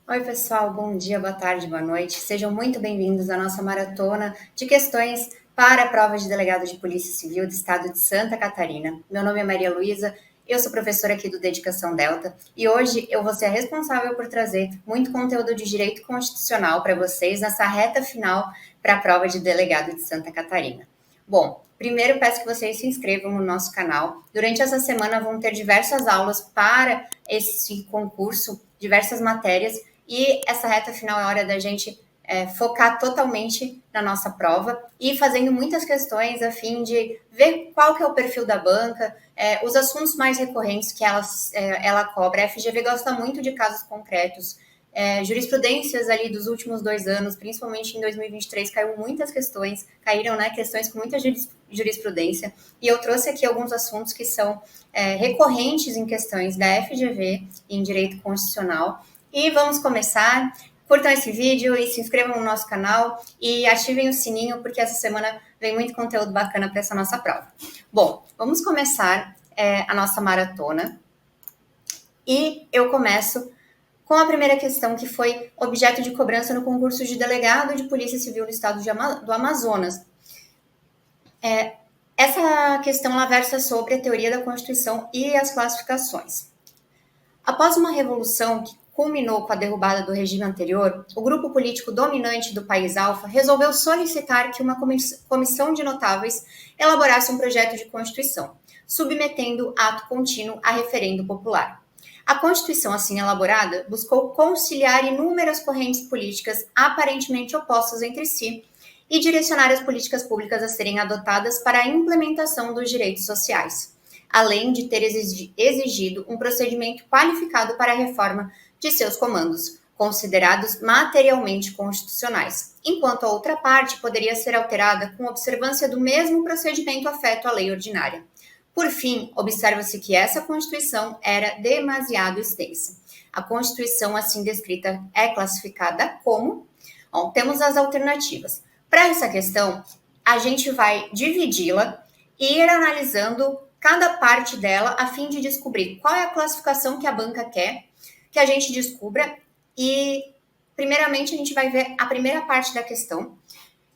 Oi, pessoal, bom dia, boa tarde, boa noite. Sejam muito bem-vindos à nossa maratona de questões para a prova de delegado de Polícia Civil do Estado de Santa Catarina. Meu nome é Maria Luísa, eu sou professora aqui do Dedicação Delta e hoje eu vou ser a responsável por trazer muito conteúdo de direito constitucional para vocês nessa reta final para a prova de delegado de Santa Catarina. Bom, primeiro peço que vocês se inscrevam no nosso canal. Durante essa semana vão ter diversas aulas para esse concurso, diversas matérias, e essa reta final é hora da gente focar totalmente na nossa prova e fazendo muitas questões a fim de ver qual que é o perfil da banca, os assuntos mais recorrentes que ela cobra. A FGV gosta muito de casos concretos, jurisprudências ali dos últimos 2 anos, principalmente em 2023, caíram, né, questões com muita jurisprudência, e eu trouxe aqui alguns assuntos que são recorrentes em questões da FGV em direito constitucional. E vamos começar. Curtam esse vídeo e se inscrevam no nosso canal e ativem o sininho, porque essa semana vem muito conteúdo bacana para essa nossa prova. Bom, vamos começar a nossa maratona. E eu começo com a primeira questão, que foi objeto de cobrança no concurso de delegado de Polícia Civil no estado do Amazonas. Essa questão ela versa sobre a teoria da Constituição e as classificações. Após uma revolução que culminou com a derrubada do regime anterior, o grupo político dominante do país Alfa resolveu solicitar que uma comissão de notáveis elaborasse um projeto de Constituição, submetendo ato contínuo a referendo popular. A Constituição assim elaborada buscou conciliar inúmeras correntes políticas aparentemente opostas entre si e direcionar as políticas públicas a serem adotadas para a implementação dos direitos sociais, além de ter exigido um procedimento qualificado para a reforma de seus comandos, considerados materialmente constitucionais, enquanto a outra parte poderia ser alterada com observância do mesmo procedimento afeto à lei ordinária. Por fim, observa-se que essa Constituição era demasiado extensa. A Constituição assim descrita é classificada como... Bom, temos as alternativas. Para essa questão, a gente vai dividi-la e ir analisando cada parte dela a fim de descobrir qual é a classificação que a banca quer que a gente descubra. E, primeiramente, a gente vai ver a primeira parte da questão,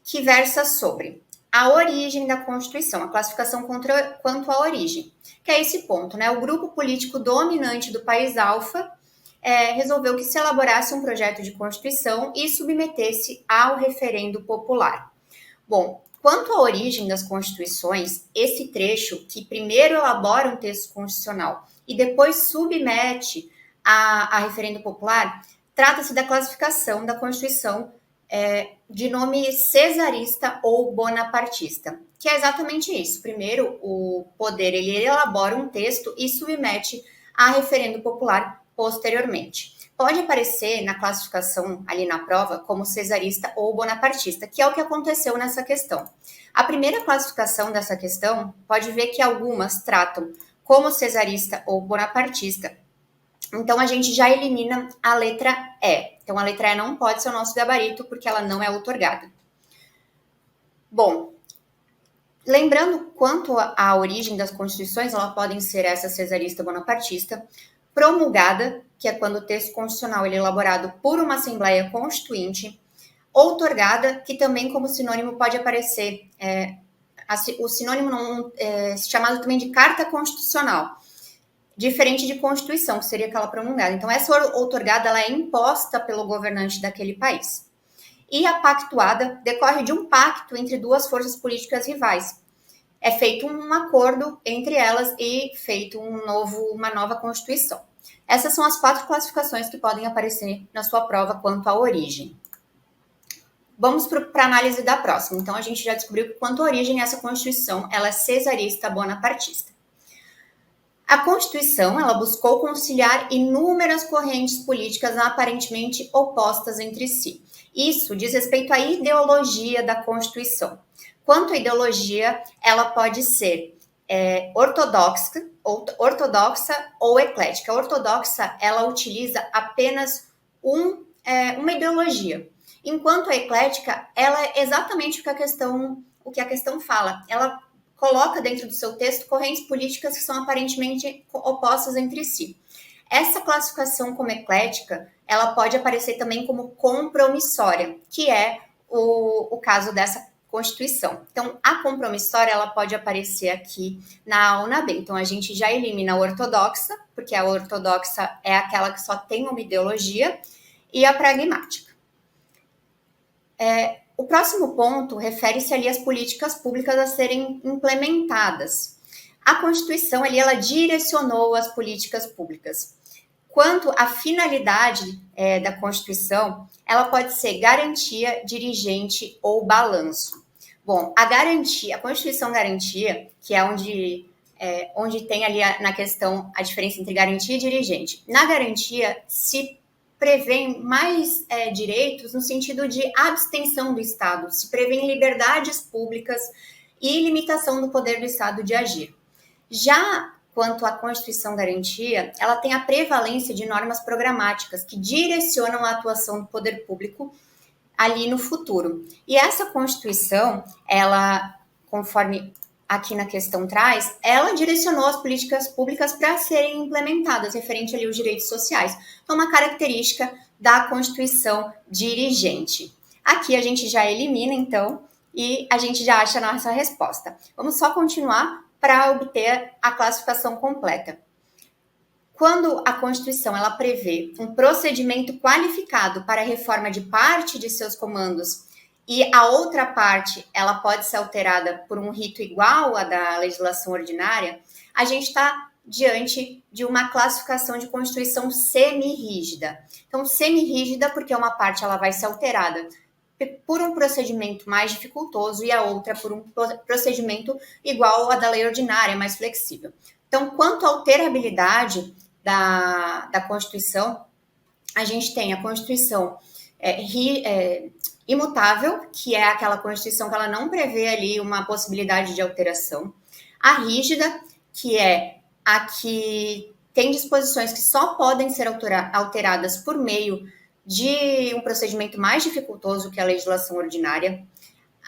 que versa sobre a origem da Constituição, a classificação quanto à origem, que é esse ponto, né? O grupo político dominante do país Alfa resolveu que se elaborasse um projeto de Constituição e submetesse ao referendo popular. Bom, quanto à origem das constituições, esse trecho, que primeiro elabora um texto constitucional e depois submete a referendo popular, trata-se da classificação da Constituição de nome cesarista ou bonapartista, que é exatamente isso. Primeiro, o poder ele elabora um texto e submete a referendo popular posteriormente. Pode aparecer na classificação ali na prova como cesarista ou bonapartista, que é o que aconteceu nessa questão. A primeira classificação dessa questão, pode ver que algumas tratam como cesarista ou bonapartista. Então, a gente já elimina a letra E. Então, a letra E não pode ser o nosso gabarito, porque ela não é outorgada. Bom, lembrando quanto à origem das constituições, elas podem ser essa cesarista bonapartista, promulgada, que é quando o texto constitucional ele é elaborado por uma Assembleia Constituinte, outorgada, que também como sinônimo pode aparecer, o sinônimo chamado também de Carta Constitucional, diferente de Constituição, que seria aquela promulgada. Então, essa outorgada ela é imposta pelo governante daquele país. E a pactuada decorre de um pacto entre duas forças políticas rivais. É feito um acordo entre elas e feito uma nova Constituição. Essas são as 4 classificações que podem aparecer na sua prova quanto à origem. Vamos para a análise da próxima. Então, a gente já descobriu que quanto à origem, essa Constituição ela é cesarista bonapartista. A Constituição ela buscou conciliar inúmeras correntes políticas aparentemente opostas entre si. Isso diz respeito à ideologia da Constituição. Quanto à ideologia, ela pode ser ortodoxa ou eclética. A ortodoxa, ela utiliza apenas uma ideologia, enquanto a eclética, ela é exatamente o que a questão fala. Ela coloca dentro do seu texto correntes políticas que são aparentemente opostas entre si. Essa classificação como eclética, ela pode aparecer também como compromissória, que é o caso dessa Constituição. Então, a compromissória, ela pode aparecer aqui na A ou na B. Então, a gente já elimina a ortodoxa, porque a ortodoxa é aquela que só tem uma ideologia, e a pragmática. O próximo ponto refere-se ali às políticas públicas a serem implementadas. A Constituição, ali, ela direcionou as políticas públicas. Quanto à finalidade da Constituição, ela pode ser garantia, dirigente ou balanço. Bom, a Constituição garantia, que é onde tem ali na questão a diferença entre garantia e dirigente. Na garantia, se prevêem mais direitos no sentido de abstenção do Estado, se prevêem liberdades públicas e limitação do poder do Estado de agir. Já quanto à Constituição Garantia, ela tem a prevalência de normas programáticas que direcionam a atuação do poder público ali no futuro. E essa Constituição, ela, conforme aqui na questão traz, ela direcionou as políticas públicas para serem implementadas, referente ali aos direitos sociais. Então, uma característica da Constituição dirigente. Aqui a gente já elimina, então, e a gente já acha a nossa resposta. Vamos só continuar para obter a classificação completa. Quando a Constituição ela prevê um procedimento qualificado para a reforma de parte de seus comandos e a outra parte ela pode ser alterada por um rito igual à da legislação ordinária, a gente está diante de uma classificação de Constituição semi-rígida. Então, semi-rígida porque uma parte ela vai ser alterada por um procedimento mais dificultoso e a outra por um procedimento igual à da lei ordinária, mais flexível. Então, quanto à alterabilidade da Constituição, a gente tem a Constituição imutável, que é aquela Constituição que ela não prevê ali uma possibilidade de alteração. A rígida, que é a que tem disposições que só podem ser alteradas por meio de um procedimento mais dificultoso que a legislação ordinária.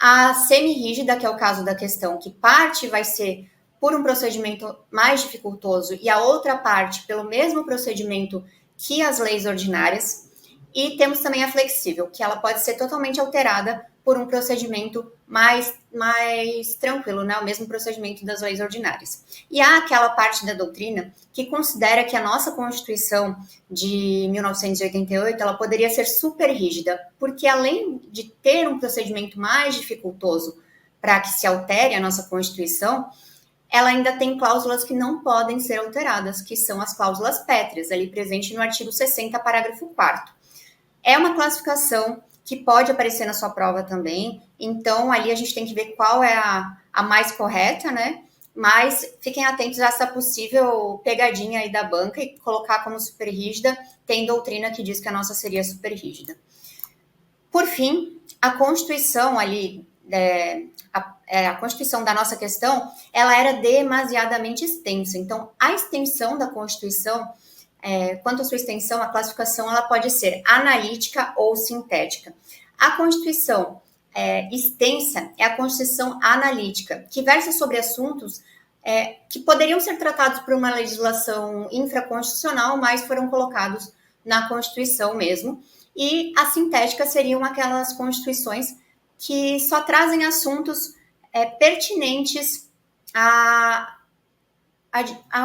A semi-rígida, que é o caso da questão que parte vai ser por um procedimento mais dificultoso e a outra parte pelo mesmo procedimento que as leis ordinárias. E temos também a flexível, que ela pode ser totalmente alterada por um procedimento mais tranquilo, né? O mesmo procedimento das leis ordinárias. E há aquela parte da doutrina que considera que a nossa Constituição de 1988 ela poderia ser super rígida, porque além de ter um procedimento mais dificultoso para que se altere a nossa Constituição, ela ainda tem cláusulas que não podem ser alteradas, que são as cláusulas pétreas, ali presente no artigo 60, parágrafo 4º. É uma classificação que pode aparecer na sua prova também, então ali a gente tem que ver qual é a mais correta, né? Mas fiquem atentos a essa possível pegadinha aí da banca e colocar como super rígida, tem doutrina que diz que a nossa seria super rígida. Por fim, a Constituição ali, a Constituição da nossa questão, ela era demasiadamente extensa. Então, a extensão da Constituição, quanto à sua extensão, a classificação ela pode ser analítica ou sintética. A Constituição extensa é a Constituição analítica, que versa sobre assuntos que poderiam ser tratados por uma legislação infraconstitucional, mas foram colocados na Constituição mesmo. E a sintética seriam aquelas constituições que só trazem assuntos pertinentes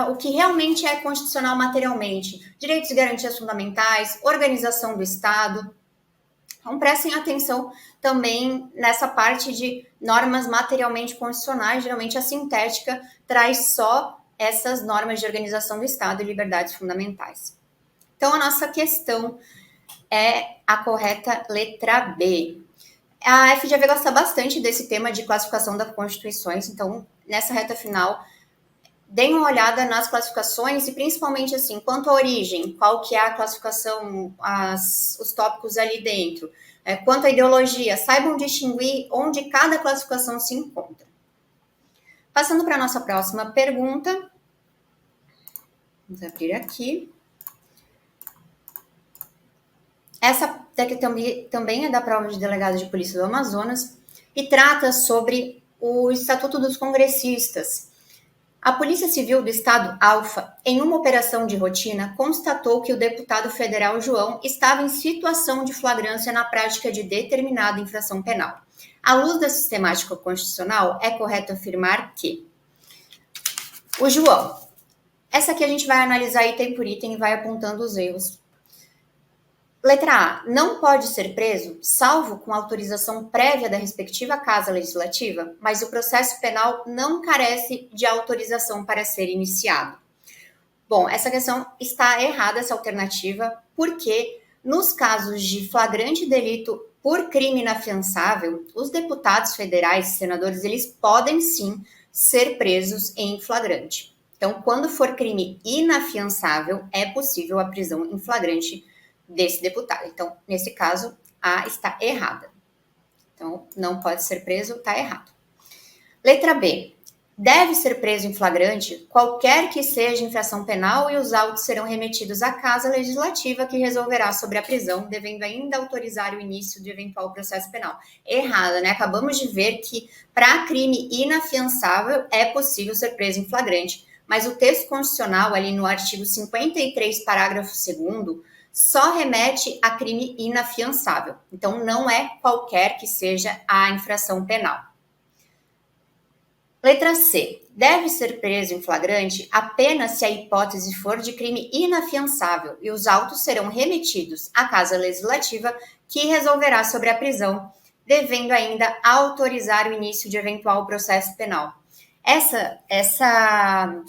o que realmente é constitucional materialmente, direitos e garantias fundamentais, organização do Estado. Então, prestem atenção também nessa parte de normas materialmente constitucionais. Geralmente, a sintética traz só essas normas de organização do Estado e liberdades fundamentais. Então, a nossa questão é a correta letra B. A FGV gosta bastante desse tema de classificação das constituições, então, nessa reta final, deem uma olhada nas classificações e principalmente assim, quanto à origem, qual que é a classificação, os tópicos ali dentro. Quanto à ideologia, saibam distinguir onde cada classificação se encontra. Passando para a nossa próxima pergunta. Vamos abrir aqui. Essa daqui também é da prova de delegado de polícia do Amazonas e trata sobre o Estatuto dos Congressistas. A Polícia Civil do Estado Alfa, em uma operação de rotina, constatou que o deputado federal João estava em situação de flagrância na prática de determinada infração penal. À luz da sistemática constitucional, é correto afirmar que o João, essa aqui a gente vai analisar item por item e vai apontando os erros. Letra A. Não pode ser preso, salvo com autorização prévia da respectiva Casa Legislativa, mas o processo penal não carece de autorização para ser iniciado. Bom, essa questão está errada, essa alternativa, porque nos casos de flagrante delito por crime inafiançável, os deputados federais e senadores, eles podem sim ser presos em flagrante. Então, quando for crime inafiançável, é possível a prisão em flagrante desse deputado. Então, nesse caso, A está errada. Então, não pode ser preso, está errado. Letra B. Deve ser preso em flagrante qualquer que seja infração penal e os autos serão remetidos à Casa Legislativa que resolverá sobre a prisão, devendo ainda autorizar o início de eventual processo penal. Errada, né? Acabamos de ver que para crime inafiançável é possível ser preso em flagrante, mas o texto constitucional, ali no artigo 53, parágrafo 2º, só remete a crime inafiançável. Então, não é qualquer que seja a infração penal. Letra C. Deve ser preso em flagrante apenas se a hipótese for de crime inafiançável e os autos serão remetidos à Casa Legislativa que resolverá sobre a prisão, devendo ainda autorizar o início de eventual processo penal. Essa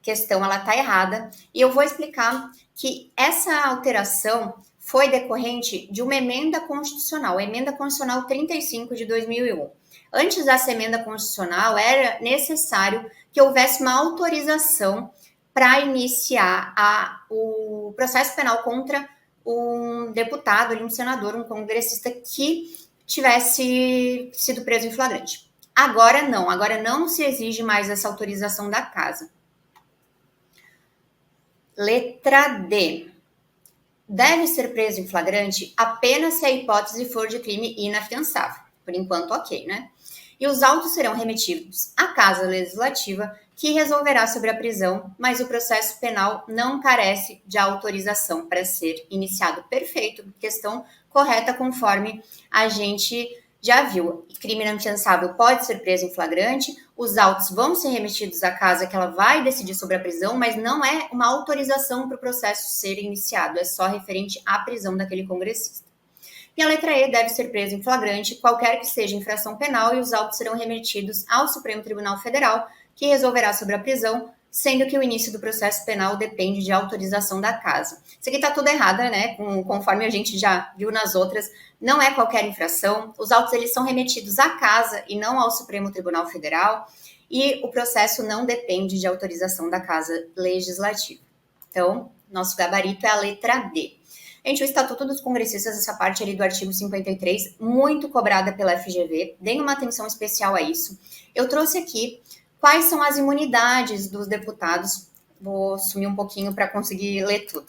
questão ela está errada e eu vou explicar que essa alteração foi decorrente de uma emenda constitucional, a Emenda Constitucional 35 de 2001. Antes dessa emenda constitucional, era necessário que houvesse uma autorização para iniciar o processo penal contra um deputado, um senador, um congressista que tivesse sido preso em flagrante. Agora não se exige mais essa autorização da casa. Letra D. Deve ser preso em flagrante apenas se a hipótese for de crime inafiançável. Por enquanto, ok, né? E os autos serão remetidos à Casa Legislativa, que resolverá sobre a prisão, mas o processo penal não carece de autorização para ser iniciado. Perfeito, questão correta conforme a gente já viu. Crime inafiançável pode ser preso em flagrante, os autos vão ser remetidos à casa que ela vai decidir sobre a prisão, mas não é uma autorização para o processo ser iniciado, é só referente à prisão daquele congressista. E a letra E deve ser preso em flagrante qualquer que seja infração penal e os autos serão remetidos ao Supremo Tribunal Federal, que resolverá sobre a prisão, sendo que o início do processo penal depende de autorização da casa. Isso aqui está tudo errado, né? Conforme a gente já viu nas outras, não é qualquer infração. Os autos eles são remetidos à casa e não ao Supremo Tribunal Federal, e o processo não depende de autorização da Casa Legislativa. Então, nosso gabarito é a letra D. Gente, o Estatuto dos Congressistas, essa parte ali do artigo 53, muito cobrada pela FGV, deem uma atenção especial a isso. Eu trouxe aqui quais são as imunidades dos deputados, vou sumir um pouquinho para conseguir ler tudo.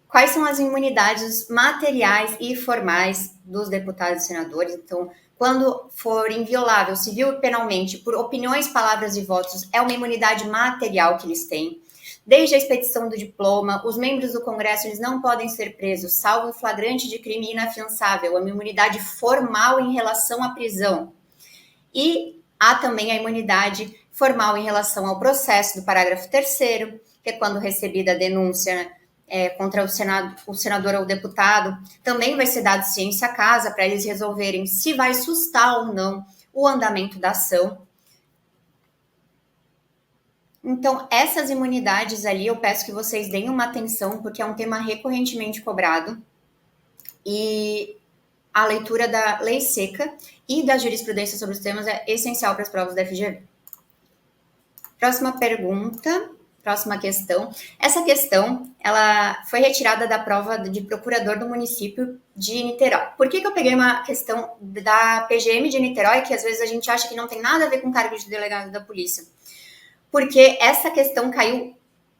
Quais são as imunidades materiais e formais dos deputados e senadores? Então, quando for inviolável civil e penalmente por opiniões, palavras e votos, é uma imunidade material que eles têm. Desde a expedição do diploma, os membros do Congresso eles não podem ser presos, salvo em flagrante de crime inafiançável, uma imunidade formal em relação à prisão. E há também a imunidade formal em relação ao processo do parágrafo 3º, que é quando recebida a denúncia contra o senador ou o deputado, também vai ser dado ciência à casa para eles resolverem se vai sustar ou não o andamento da ação. Então, essas imunidades ali, eu peço que vocês deem uma atenção, porque é um tema recorrentemente cobrado. E a leitura da lei seca e da jurisprudência sobre os temas é essencial para as provas da FGV. Próxima pergunta, próxima questão. Essa questão, ela foi retirada da prova de procurador do município de Niterói. Por que eu peguei uma questão da PGM de Niterói, que às vezes a gente acha que não tem nada a ver com cargo de delegado da polícia? Porque essa questão caiu,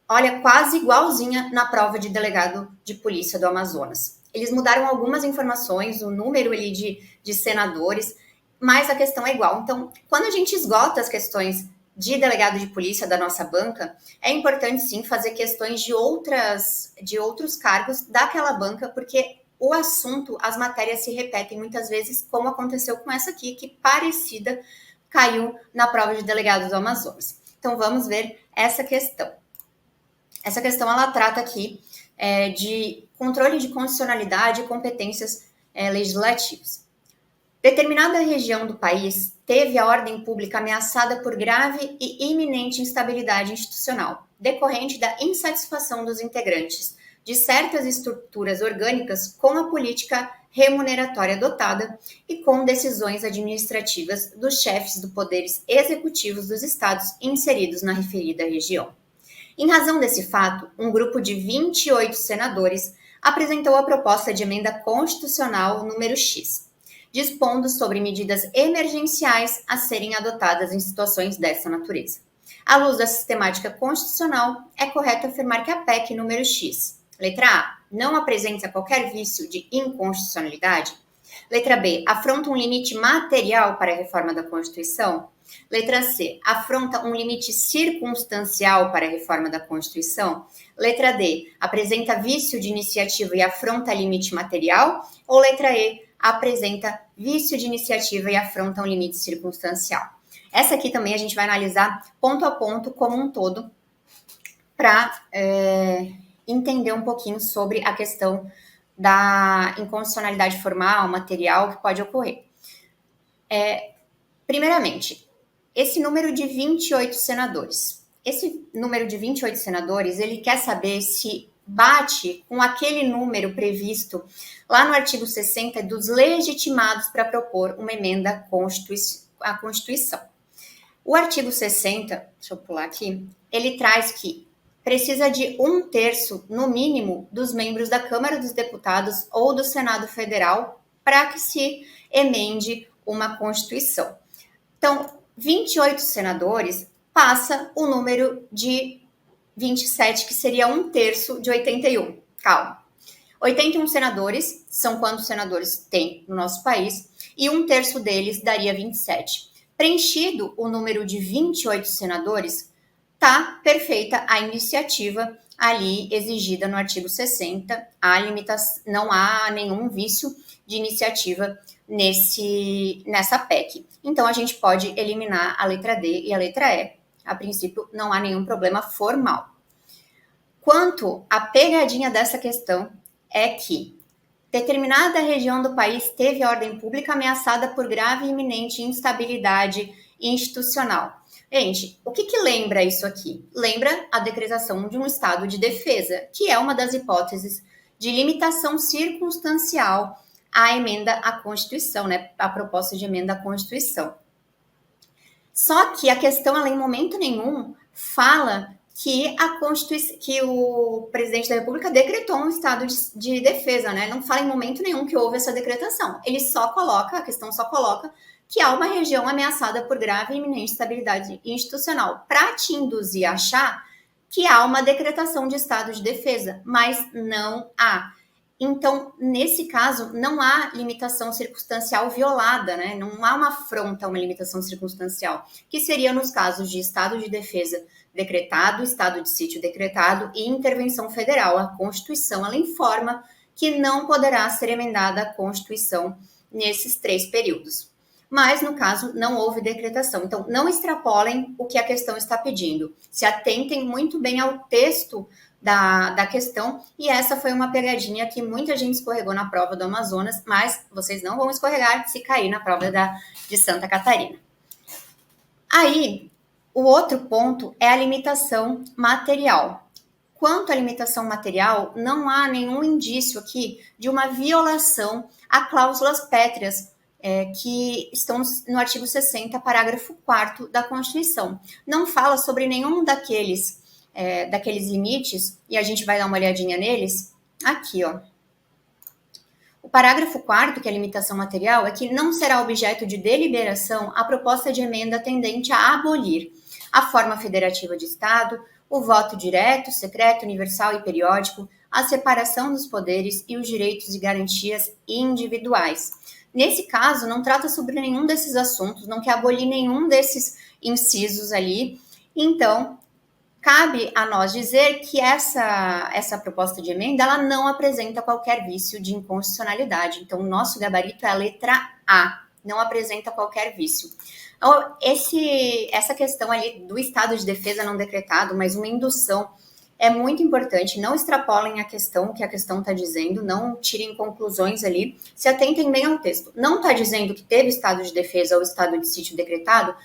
olha, quase igualzinha na prova de delegado de polícia do Amazonas. Eles mudaram algumas informações, o número ali de senadores, mas a questão é igual. Então, quando a gente esgota as questões de delegado de polícia da nossa banca, é importante sim fazer questões de outros cargos daquela banca, porque o assunto, as matérias se repetem muitas vezes, como aconteceu com essa aqui, que parecida caiu na prova de delegado do Amazonas. Então vamos ver essa questão. Essa questão ela trata aqui de controle de constitucionalidade e competências legislativas. Determinada região do país teve a ordem pública ameaçada por grave e iminente instabilidade institucional, decorrente da insatisfação dos integrantes de certas estruturas orgânicas com a política remuneratória adotada e com decisões administrativas dos chefes dos poderes executivos dos estados inseridos na referida região. Em razão desse fato, um grupo de 28 senadores apresentou a proposta de emenda constitucional número X, dispondo sobre medidas emergenciais a serem adotadas em situações dessa natureza. À luz da sistemática constitucional, é correto afirmar que a PEC número X, letra A, não apresenta qualquer vício de inconstitucionalidade. Letra B, afronta um limite material para a reforma da Constituição. Letra C, afronta um limite circunstancial para a reforma da Constituição. Letra D, apresenta vício de iniciativa e afronta limite material. Ou letra E, apresenta vício de iniciativa e afronta um limite circunstancial. Essa aqui também a gente vai analisar ponto a ponto como um todo para entender um pouquinho sobre a questão da inconstitucionalidade formal, material que pode ocorrer. Primeiramente, esse número de 28 senadores. Esse número de 28 senadores, ele quer saber se bate com aquele número previsto lá no artigo 60 dos legitimados para propor uma emenda à Constituição. O artigo 60, deixa eu pular aqui, ele traz que precisa de 1/3, no mínimo, dos membros da Câmara dos Deputados ou do Senado Federal para que se emende uma Constituição. Então, 28 senadores passa o número de 27, que seria 1/3 de 81. Calma. 81 senadores são quantos senadores tem no nosso país, e 1/3 deles daria 27. Preenchido o número de 28 senadores, tá perfeita a iniciativa ali exigida no artigo 60. Não há nenhum vício de iniciativa nessa PEC. Então, a gente pode eliminar a letra D e a letra E. A princípio, não há nenhum problema formal. Quanto à pegadinha dessa questão, é que determinada região do país teve a ordem pública ameaçada por grave e iminente instabilidade institucional. Gente, o que lembra isso aqui? Lembra a decretação de um estado de defesa, que é uma das hipóteses de limitação circunstancial à emenda à Constituição, né? A proposta de emenda à Constituição. Só que a questão, ela em momento nenhum fala que que o presidente da República decretou um estado de defesa, né? Não fala em momento nenhum que houve essa decretação. A questão só coloca que há uma região ameaçada por grave e iminente instabilidade institucional, para te induzir a achar que há uma decretação de estado de defesa, mas não há. Então, nesse caso, não há limitação circunstancial violada, né? Não há uma afronta a uma limitação circunstancial, que seria nos casos de estado de defesa decretado, estado de sítio decretado e intervenção federal. A Constituição, ela informa que não poderá ser emendada a Constituição nesses 3 períodos. Mas, no caso, não houve decretação. Então, não extrapolem o que a questão está pedindo. Se atentem muito bem ao texto da questão, e essa foi uma pegadinha que muita gente escorregou na prova do Amazonas, mas vocês não vão escorregar se cair na prova de Santa Catarina. Aí, o outro ponto é a limitação material. Quanto à limitação material, não há nenhum indício aqui de uma violação a cláusulas pétreas que estão no artigo 60, parágrafo 4º da Constituição. Não fala sobre nenhum daqueles limites, e a gente vai dar uma olhadinha neles aqui, ó. O parágrafo 4º, que é a limitação material, é que não será objeto de deliberação a proposta de emenda tendente a abolir a forma federativa de Estado, o voto direto, secreto, universal e periódico, a separação dos poderes e os direitos e garantias individuais. Nesse caso, não trata sobre nenhum desses assuntos, não quer abolir nenhum desses incisos ali. Então, cabe a nós dizer que essa proposta de emenda ela não apresenta qualquer vício de inconstitucionalidade. Então, o nosso gabarito é a letra A, não apresenta qualquer vício. Então, essa questão ali do estado de defesa não decretado, mas uma indução, é muito importante. Não extrapolem a questão, o que a questão está dizendo, não tirem conclusões ali, se atentem bem ao texto. Não está dizendo que teve estado de defesa ou estado de sítio decretado,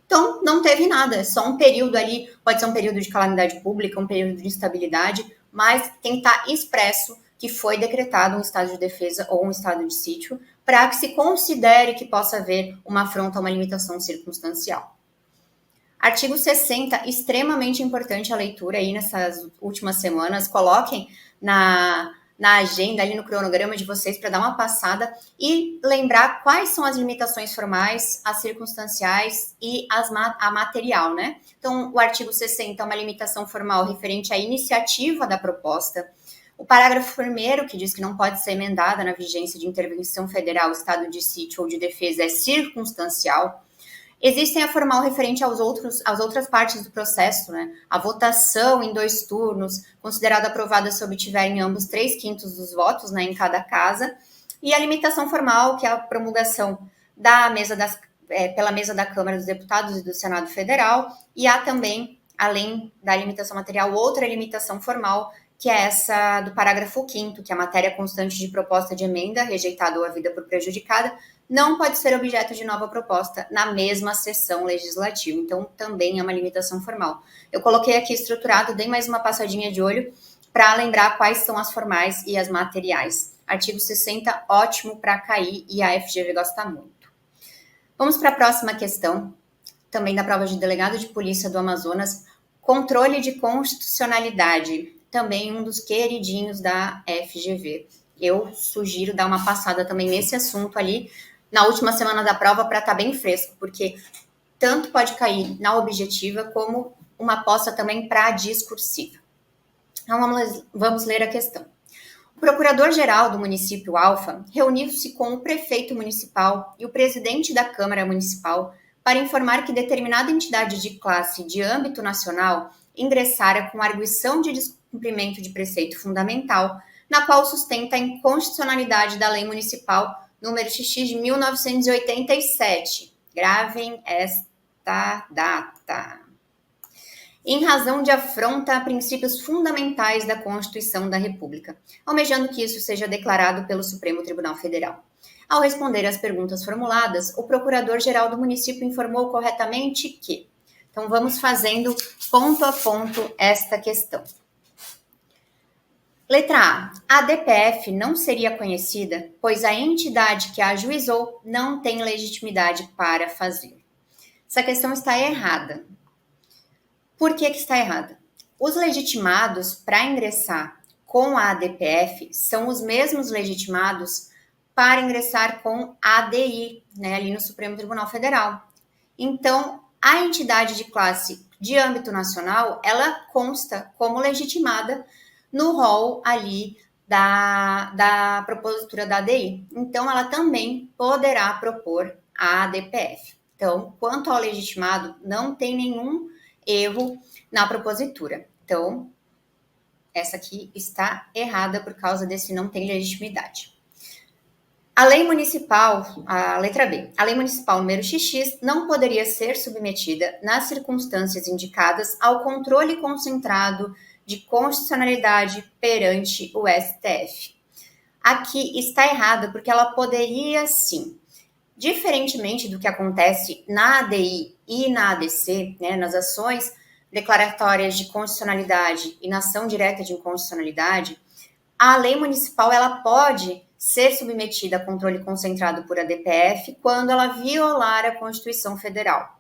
então, não teve nada, é só um período ali, pode ser um período de calamidade pública, um período de instabilidade, mas tem que estar expresso que foi decretado um estado de defesa ou um estado de sítio, para que se considere que possa haver uma afronta a uma limitação circunstancial. Artigo 60, extremamente importante a leitura aí nessas últimas semanas, coloquem na agenda, ali no cronograma de vocês, para dar uma passada e lembrar quais são as limitações formais, as circunstanciais e a material, né? Então, o artigo 60 é uma limitação formal referente à iniciativa da proposta. O parágrafo 1º, que diz que não pode ser emendada na vigência de intervenção federal, estado de sítio ou de defesa, é circunstancial. Existem a formal referente às outras partes do processo, né? A votação em 2 turnos, considerada aprovada se obtiverem ambos 3/5 dos votos, né, em cada casa, e a limitação formal, que é a promulgação pela mesa da Câmara dos Deputados e do Senado Federal, e há também, além da limitação material, outra limitação formal, que é essa do parágrafo 5º, que é a matéria constante de proposta de emenda, rejeitada ou havida por prejudicada, não pode ser objeto de nova proposta na mesma sessão legislativa. Então, também é uma limitação formal. Eu coloquei aqui estruturado, dei mais uma passadinha de olho para lembrar quais são as formais e as materiais. Artigo 60, ótimo para cair, e a FGV gosta muito. Vamos para a próxima questão, também da prova de delegado de polícia do Amazonas, controle de constitucionalidade, também um dos queridinhos da FGV. Eu sugiro dar uma passada também nesse assunto ali, na última semana da prova, para estar bem fresco, porque tanto pode cair na objetiva, como uma aposta também para a discursiva. Então, vamos ler a questão. O procurador-geral do município Alfa reuniu-se com o prefeito municipal e o presidente da Câmara Municipal para informar que determinada entidade de classe de âmbito nacional ingressara com arguição de descumprimento de preceito fundamental, na qual sustenta a inconstitucionalidade da Lei Municipal número XX de 1987. Gravem esta data. Em razão de afronta a princípios fundamentais da Constituição da República, almejando que isso seja declarado pelo Supremo Tribunal Federal. Ao responder às perguntas formuladas, o Procurador-Geral do município informou corretamente que... Então, vamos fazendo ponto a ponto esta questão. Letra A. A DPF não seria conhecida, pois a entidade que a ajuizou não tem legitimidade para fazer. Essa questão está errada. Por que está errada? Os legitimados para ingressar com a ADPF são os mesmos legitimados para ingressar com a ADI, né, ali no Supremo Tribunal Federal. Então, a entidade de classe de âmbito nacional, ela consta como legitimada no rol ali da propositura da ADI. Então, ela também poderá propor a ADPF. Então, quanto ao legitimado, não tem nenhum erro na propositura. Então, essa aqui está errada por causa desse não tem legitimidade. A lei municipal, a letra B, a lei municipal número XX não poderia ser submetida, nas circunstâncias indicadas, ao controle concentrado de constitucionalidade perante o STF. Aqui está errada porque ela poderia sim. Diferentemente do que acontece na ADI e na ADC, né, nas ações declaratórias de constitucionalidade e na ação direta de inconstitucionalidade, a lei municipal ela pode ser submetida a controle concentrado por ADPF quando ela violar a Constituição Federal.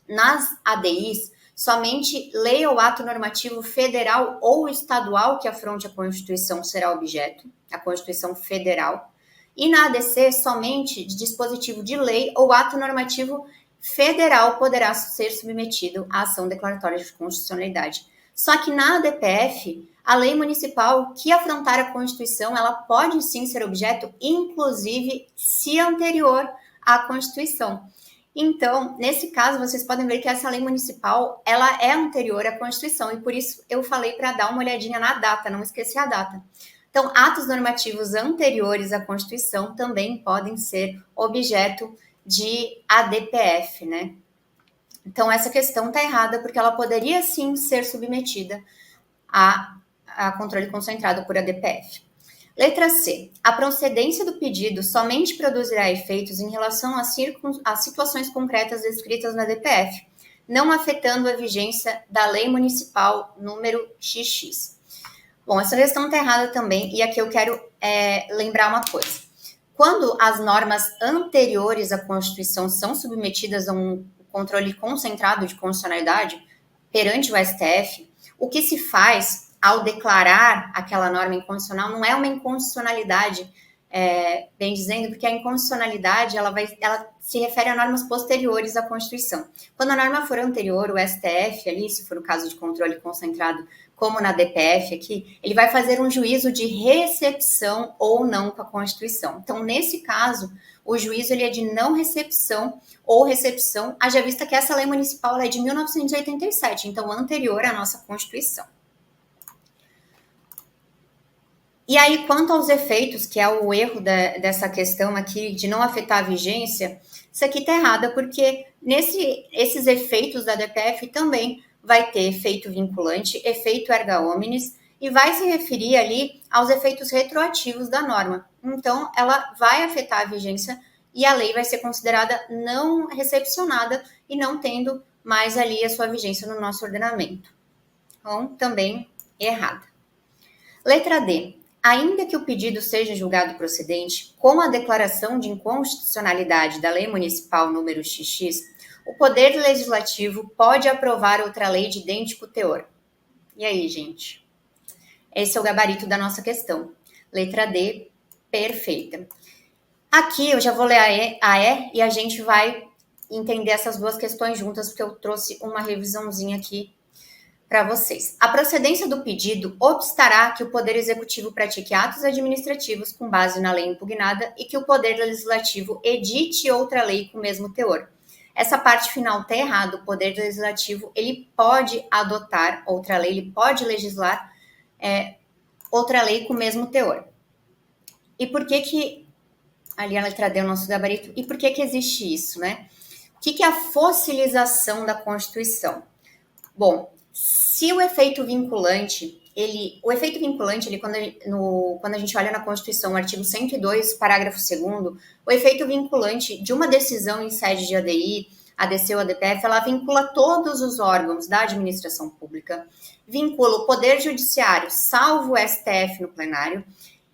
Nas ADIs, somente lei ou ato normativo federal ou estadual que afronte a Constituição será objeto, a Constituição Federal. E na ADC, somente de dispositivo de lei ou ato normativo federal poderá ser submetido à ação declaratória de constitucionalidade. Só que na ADPF, a lei municipal que afrontar a Constituição, ela pode sim ser objeto, inclusive, se anterior à Constituição. Então, nesse caso, vocês podem ver que essa lei municipal, ela é anterior à Constituição, e por isso eu falei para dar uma olhadinha na data, não esquecer a data. Então, atos normativos anteriores à Constituição também podem ser objeto de ADPF, né? Então, essa questão está errada, porque ela poderia sim ser submetida a controle concentrado por ADPF. Letra C. A procedência do pedido somente produzirá efeitos em relação às situações concretas descritas na ADPF, não afetando a vigência da Lei Municipal número XX. Bom, essa questão está errada também, e aqui eu quero lembrar uma coisa. Quando as normas anteriores à Constituição são submetidas a um controle concentrado de constitucionalidade perante o STF, o que se faz ao declarar aquela norma inconstitucional não é uma inconstitucionalidade, bem dizendo, porque a inconstitucionalidade ela se refere a normas posteriores à Constituição. Quando a norma for anterior, o STF, ali, se for o caso de controle concentrado, como na DPF aqui, ele vai fazer um juízo de recepção ou não com a Constituição. Então, nesse caso, o juízo ele é de não recepção ou recepção, haja vista que essa lei municipal é de 1987, então anterior à nossa Constituição. E aí, quanto aos efeitos, que é o erro dessa questão aqui de não afetar a vigência, isso aqui está errado, porque esses efeitos da DPF também vai ter efeito vinculante, efeito erga omnes, e vai se referir ali aos efeitos retroativos da norma. Então, ela vai afetar a vigência e a lei vai ser considerada não recepcionada e não tendo mais ali a sua vigência no nosso ordenamento. Então, também errada. Letra D. Ainda que o pedido seja julgado procedente, com a declaração de inconstitucionalidade da Lei Municipal número XX, o Poder Legislativo pode aprovar outra lei de idêntico teor. E aí, gente? Esse é o gabarito da nossa questão. Letra D, perfeita. Aqui eu já vou ler a E e a gente vai entender essas duas questões juntas, porque eu trouxe uma revisãozinha aqui para vocês. A procedência do pedido obstará que o Poder Executivo pratique atos administrativos com base na lei impugnada e que o Poder Legislativo edite outra lei com o mesmo teor. Essa parte final está errada. O Poder Legislativo ele pode adotar outra lei, ele pode legislar outra lei com o mesmo teor. E por que ali a letra D é o nosso gabarito, e por que existe isso, né? O que é a fossilização da Constituição? Bom, se o efeito vinculante, quando a gente olha na Constituição, o artigo 102, parágrafo 2º, o efeito vinculante de uma decisão em sede de ADI, ADC ou ADPF, ela vincula todos os órgãos da administração pública, vincula o Poder Judiciário, salvo o STF no plenário,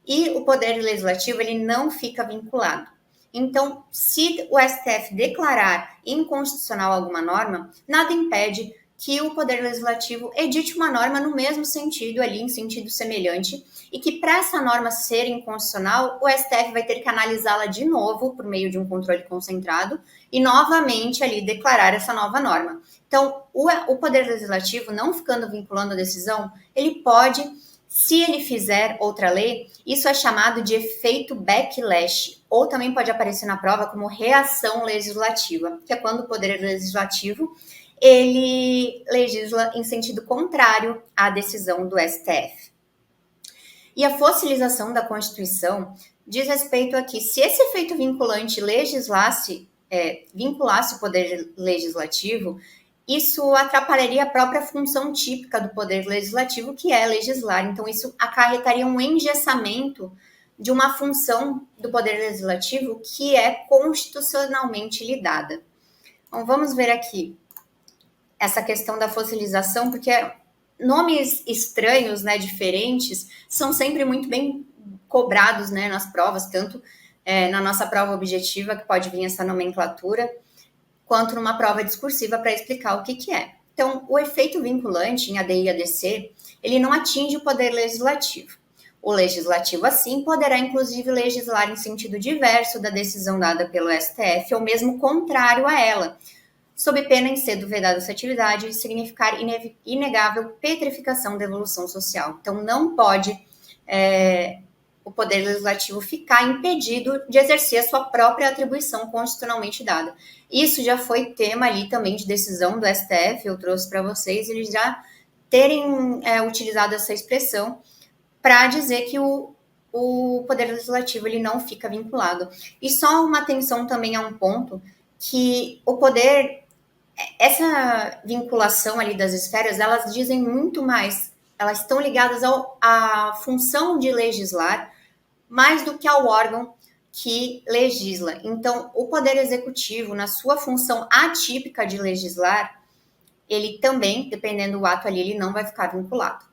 e o Poder Legislativo, ele não fica vinculado. Então, se o STF declarar inconstitucional alguma norma, nada impede que o Poder Legislativo edite uma norma no mesmo sentido, ali em sentido semelhante, e que para essa norma ser inconstitucional, o STF vai ter que analisá-la de novo por meio de um controle concentrado e novamente ali declarar essa nova norma. Então, o Poder Legislativo, não ficando vinculando a decisão, ele pode, se ele fizer outra lei, isso é chamado de efeito backlash, ou também pode aparecer na prova como reação legislativa, que é quando o Poder Legislativo ele legisla em sentido contrário à decisão do STF. E a fossilização da Constituição diz respeito a que, se esse efeito vinculante vinculasse o Poder Legislativo, isso atrapalharia a própria função típica do Poder Legislativo, que é legislar. Então, isso acarretaria um engessamento de uma função do Poder Legislativo que é constitucionalmente lhe dada. Então, vamos ver aqui essa questão da fossilização, porque nomes estranhos, né, diferentes, são sempre muito bem cobrados, né, nas provas, tanto na nossa prova objetiva, que pode vir essa nomenclatura, quanto numa prova discursiva para explicar o que é. Então, o efeito vinculante em ADI e ADC, ele não atinge o Poder Legislativo. O Legislativo, assim, poderá, inclusive, legislar em sentido diverso da decisão dada pelo STF, ou mesmo contrário a ela, sob pena em ser vedada essa atividade e significar inegável petrificação da evolução social. Então, não pode o Poder Legislativo ficar impedido de exercer a sua própria atribuição constitucionalmente dada. Isso já foi tema ali também de decisão do STF, eu trouxe para vocês, eles já terem utilizado essa expressão para dizer que o Poder Legislativo ele não fica vinculado. E só uma atenção também a um ponto, que o poder, essa vinculação ali das esferas, elas dizem muito mais, elas estão ligadas à função de legislar, mais do que ao órgão que legisla. Então, o Poder Executivo, na sua função atípica de legislar, ele também, dependendo do ato ali, ele não vai ficar vinculado.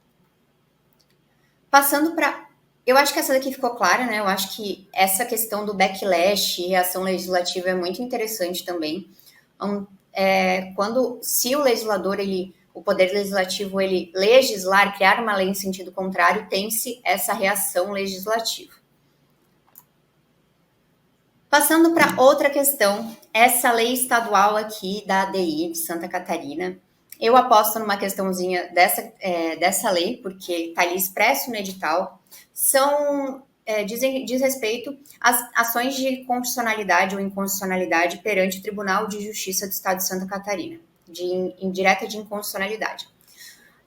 Passando para... Eu acho que essa daqui ficou clara, né? Eu acho que essa questão do backlash e reação legislativa é muito interessante também. Se o legislador, o Poder Legislativo, ele legislar, criar uma lei em sentido contrário, tem-se essa reação legislativa. Passando para outra questão, essa lei estadual aqui da ADI de Santa Catarina, eu aposto numa questãozinha dessa lei, porque está ali expresso no edital, diz respeito às ações de constitucionalidade ou inconstitucionalidade perante o Tribunal de Justiça do Estado de Santa Catarina, indireta de inconstitucionalidade.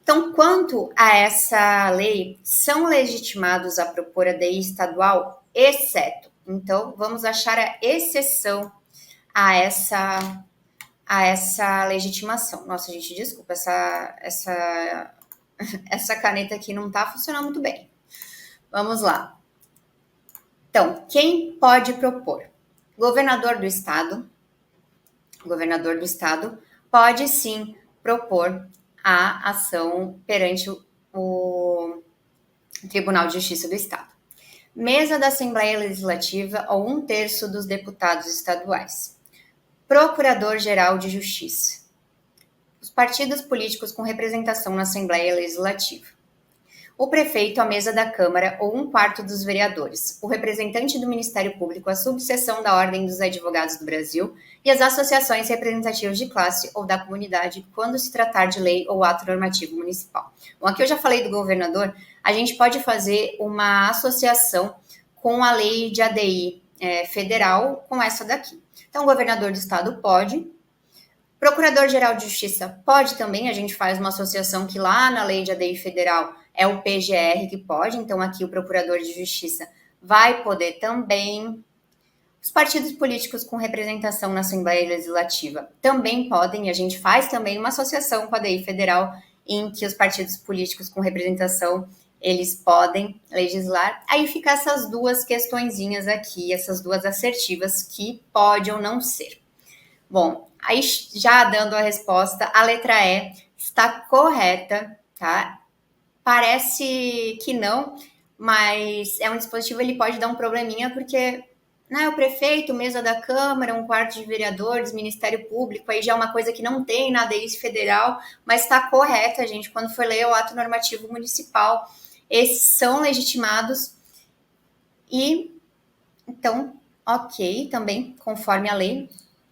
Então, quanto a essa lei, são legitimados a propor a DI estadual, exceto. Então, vamos achar a exceção a essa legitimação. Nossa, gente, desculpa, essa caneta aqui não está funcionando muito bem. Vamos lá. Então, quem pode propor? Governador do Estado pode sim propor a ação perante o Tribunal de Justiça do Estado. Mesa da Assembleia Legislativa ou 1/3 dos deputados estaduais. Procurador-Geral de Justiça. Os partidos políticos com representação na Assembleia Legislativa. O prefeito à mesa da Câmara ou 1/4 dos vereadores. O representante do Ministério Público à subseção da Ordem dos Advogados do Brasil e as associações representativas de classe ou da comunidade quando se tratar de lei ou ato normativo municipal. Bom, aqui eu já falei do governador, a gente pode fazer uma associação com a lei de ADI federal com essa daqui. Então, o governador do estado pode, Procurador-Geral de Justiça pode também, a gente faz uma associação que lá na lei de ADI federal é o PGR que pode, então aqui o Procurador de Justiça vai poder também. Os partidos políticos com representação na Assembleia Legislativa também podem, a gente faz também uma associação com a ADI federal em que os partidos políticos com representação eles podem legislar. Aí fica essas duas questõezinhas aqui, essas duas assertivas que pode ou não ser. Bom, aí já dando a resposta, a letra E está correta, tá? Parece que não, mas é um dispositivo, ele pode dar um probleminha, porque o prefeito, mesa da Câmara, 1/4 de vereadores, Ministério Público, aí já é uma coisa que não tem na ADI federal, mas está correta, gente, quando for ler o ato normativo municipal, esses são legitimados e, então, ok, também conforme a lei.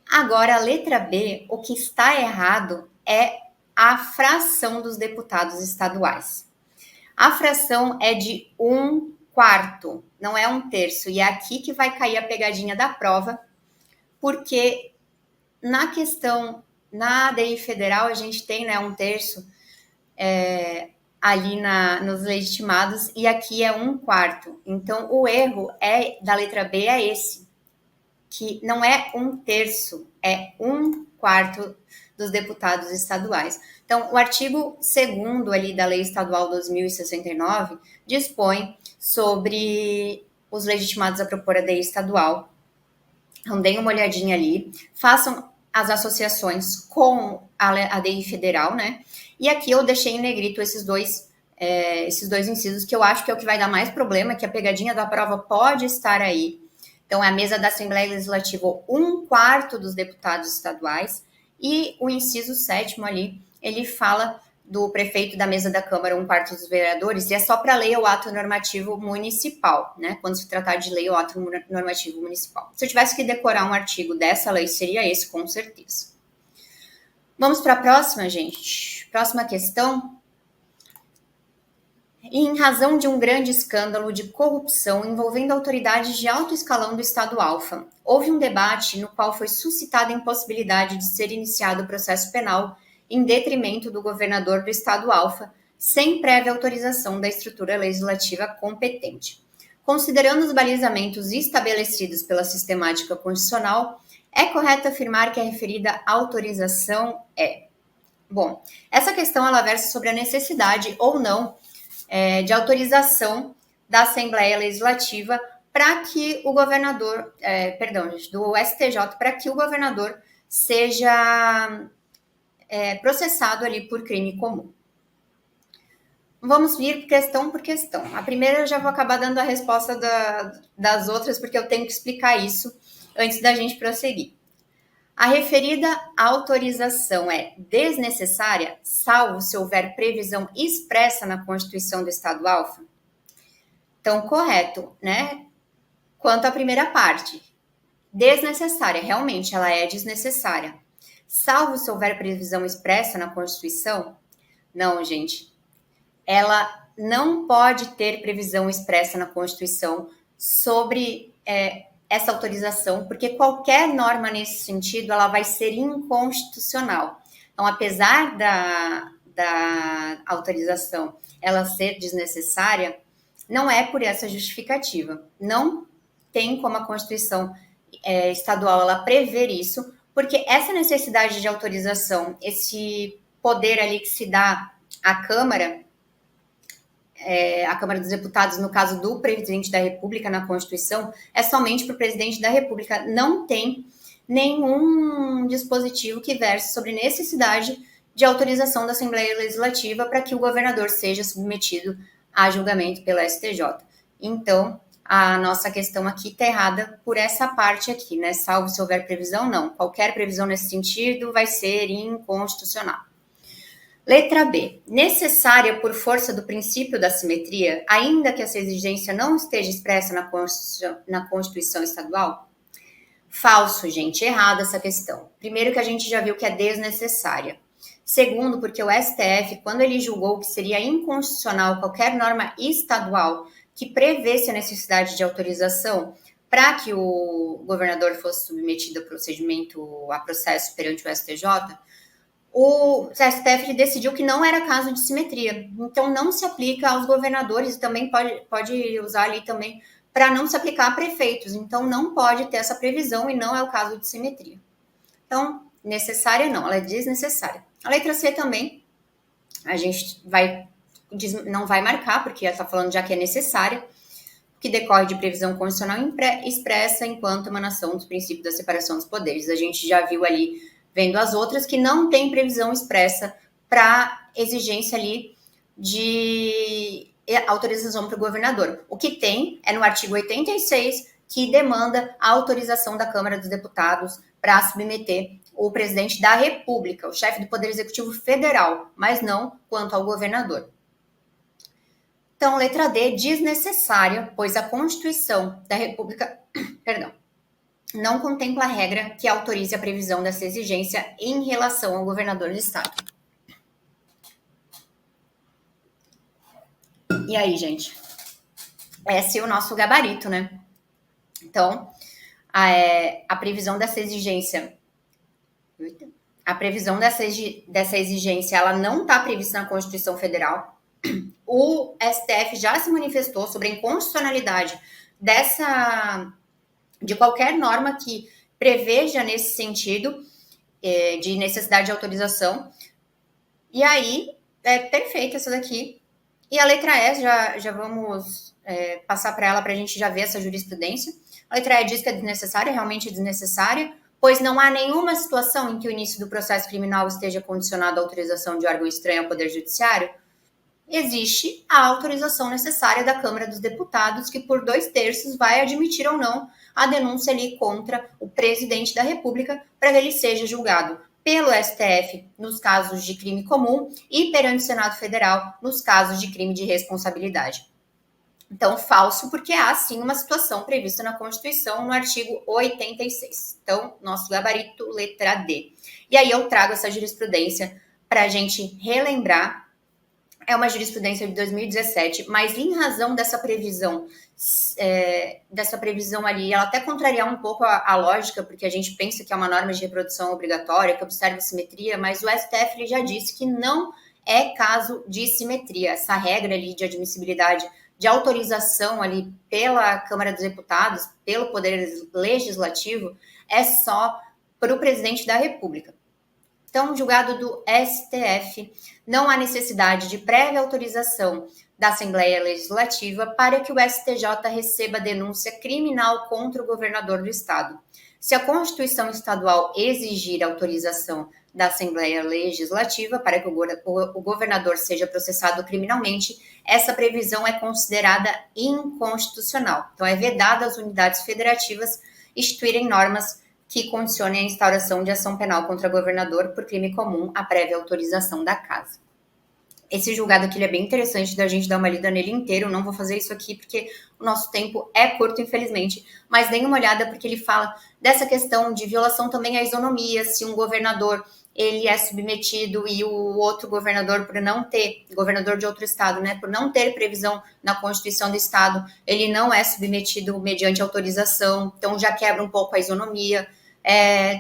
Agora, a letra B, o que está errado é a fração dos deputados estaduais. A fração é de 1/4, não é 1/3. E é aqui que vai cair a pegadinha da prova, porque na questão, na ADI federal, a gente tem 1/3 ali nos legitimados, e aqui é 1/4. Então, o erro da letra B é esse, que não é 1/3, é 1/4 dos deputados estaduais. Então, o artigo 2º ali da Lei Estadual 2069 dispõe sobre os legitimados a propor a DI estadual. Então, deem uma olhadinha ali, façam as associações com a DI federal, né? E aqui eu deixei em negrito esses dois incisos, que eu acho que é o que vai dar mais problema, que a pegadinha da prova pode estar aí. Então, é a mesa da Assembleia Legislativa, 1/4 dos deputados estaduais, e o inciso 7º ali, ele fala do prefeito da mesa da Câmara, 1/4 dos vereadores, e é só para lei ou ato normativo municipal, né? Quando se tratar de lei ou ato normativo municipal. Se eu tivesse que decorar um artigo dessa lei, seria esse, com certeza. Vamos para a próxima, gente. Próxima questão. Em razão de um grande escândalo de corrupção envolvendo autoridades de alto escalão do Estado Alfa, houve um debate no qual foi suscitada a impossibilidade de ser iniciado o processo penal em detrimento do governador do Estado Alfa, sem prévia autorização da estrutura legislativa competente. Considerando os balizamentos estabelecidos pela sistemática constitucional, é correto afirmar que a referida autorização é. Bom, essa questão ela versa sobre a necessidade ou não de autorização da Assembleia Legislativa para que o governador, do STJ, para que o governador seja processado ali por crime comum. Vamos vir questão por questão. A primeira eu já vou acabar dando a resposta das outras, porque eu tenho que explicar isso antes da gente prosseguir. A referida autorização é desnecessária, salvo se houver previsão expressa na Constituição do Estado Alfa? Então, correto, né? Quanto à primeira parte, desnecessária, realmente ela é desnecessária. Salvo se houver previsão expressa na Constituição? Não, gente. Ela não pode ter previsão expressa na Constituição sobre essa autorização, porque qualquer norma nesse sentido, ela vai ser inconstitucional. Então, apesar da autorização ela ser desnecessária, não é por essa justificativa. Não tem como a Constituição estadual ela prever isso, porque essa necessidade de autorização, esse poder ali que se dá à Câmara dos Deputados, no caso do presidente da República na Constituição, é somente para o presidente da República. Não tem nenhum dispositivo que verse sobre necessidade de autorização da Assembleia Legislativa para que o governador seja submetido a julgamento pela STJ. Então, a nossa questão aqui está errada por essa parte aqui, né? Salvo se houver previsão, não. Qualquer previsão nesse sentido vai ser inconstitucional. Letra B. Necessária por força do princípio da simetria, ainda que essa exigência não esteja expressa na Constituição Estadual? Falso, gente. Errada essa questão. Primeiro que a gente já viu que é desnecessária. Segundo, porque o STF, quando ele julgou que seria inconstitucional qualquer norma estadual que prevesse a necessidade de autorização para que o governador fosse submetido a processo perante o STJ, o STF decidiu que não era caso de simetria. Então, não se aplica aos governadores e também pode usar ali também para não se aplicar a prefeitos. Então, não pode ter essa previsão e não é o caso de simetria. Então, necessária não, ela é desnecessária. A letra C também, a gente não vai marcar, porque ela está falando já que é necessária, que decorre de previsão constitucional expressa enquanto emanação dos princípios da separação dos poderes. A gente já viu ali, vendo as outras, que não tem previsão expressa para exigência ali de autorização para o governador. O que tem é no artigo 86, que demanda a autorização da Câmara dos Deputados para submeter o presidente da República, o chefe do Poder Executivo Federal, mas não quanto ao governador. Então, letra D, desnecessária, pois a Constituição da República, não contempla a regra que autorize a previsão dessa exigência em relação ao governador do estado. E aí, gente? Esse é o nosso gabarito, né? Então, a previsão dessa exigência... A previsão dessa exigência, ela não está prevista na Constituição Federal. O STF já se manifestou sobre a inconstitucionalidade de qualquer norma que preveja nesse sentido de necessidade de autorização. E aí, é perfeita essa daqui. E a letra E, já vamos passar para ela para a gente já ver essa jurisprudência. A letra E diz que é desnecessária, realmente é desnecessária, pois não há nenhuma situação em que o início do processo criminal esteja condicionado à autorização de órgão estranho ao Poder Judiciário. Existe a autorização necessária da Câmara dos Deputados, que por 2/3 vai admitir ou não a denúncia ali contra o presidente da República para que ele seja julgado pelo STF nos casos de crime comum e perante o Senado Federal nos casos de crime de responsabilidade. Então, falso, porque há sim uma situação prevista na Constituição, no artigo 86. Então, nosso gabarito, letra D. E aí eu trago essa jurisprudência para a gente relembrar. É uma jurisprudência de 2017, mas em razão dessa previsão ali, ela até contrariar um pouco a lógica, porque a gente pensa que é uma norma de reprodução obrigatória, que observa simetria, mas o STF ele já disse que não é caso de simetria. Essa regra ali de admissibilidade de autorização ali pela Câmara dos Deputados, pelo Poder Legislativo, é só para o presidente da República. Então, julgado do STF, não há necessidade de prévia autorização da Assembleia Legislativa para que o STJ receba denúncia criminal contra o governador do Estado. Se a Constituição Estadual exigir autorização da Assembleia Legislativa para que o governador seja processado criminalmente, essa previsão é considerada inconstitucional. Então, é vedada às unidades federativas instituírem normas que condicionem a instauração de ação penal contra governador por crime comum à prévia autorização da casa. Esse julgado aqui é bem interessante da gente dar uma lida nele inteiro, não vou fazer isso aqui porque o nosso tempo é curto, infelizmente, mas deem uma olhada porque ele fala dessa questão de violação também à isonomia, se um governador ele é submetido e o outro governador, por não ter, governador de outro estado, né, por não ter previsão na Constituição do estado, ele não é submetido mediante autorização, então já quebra um pouco a isonomia.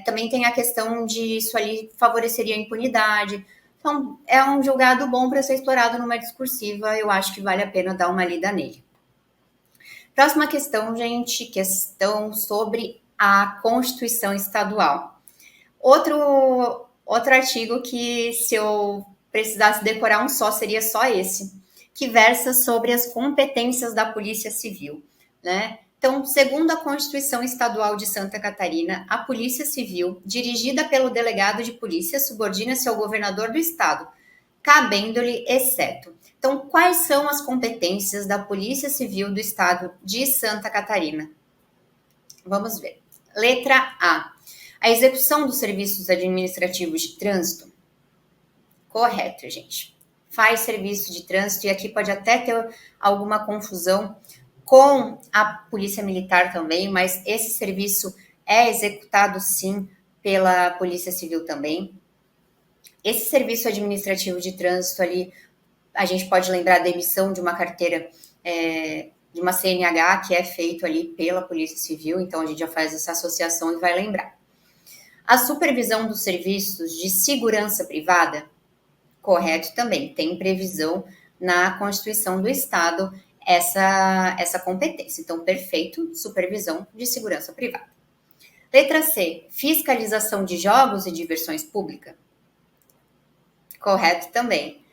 Também tem a questão de isso ali favoreceria a impunidade. Então, é um julgado bom para ser explorado numa discursiva, eu acho que vale a pena dar uma lida nele. Próxima questão, gente, questão sobre a Constituição Estadual. Outro artigo que, se eu precisasse decorar um só, seria só esse, que versa sobre as competências da Polícia Civil, né? Então, segundo a Constituição Estadual de Santa Catarina, a Polícia Civil, dirigida pelo delegado de polícia, subordina-se ao governador do estado, cabendo-lhe exceto. Então, quais são as competências da Polícia Civil do estado de Santa Catarina? Vamos ver. Letra A. A execução dos serviços administrativos de trânsito. Correto, gente. Faz serviço de trânsito, e aqui pode até ter alguma confusão com a Polícia Militar também, mas esse serviço é executado sim pela Polícia Civil também. Esse serviço administrativo de trânsito ali, a gente pode lembrar da emissão de uma carteira de uma CNH que é feito ali pela Polícia Civil, então a gente já faz essa associação e vai lembrar. A supervisão dos serviços de segurança privada, correto também, tem previsão na Constituição do Estado essa competência. Então, perfeito, supervisão de segurança privada. Letra C, fiscalização de jogos e diversões públicas. Correto também.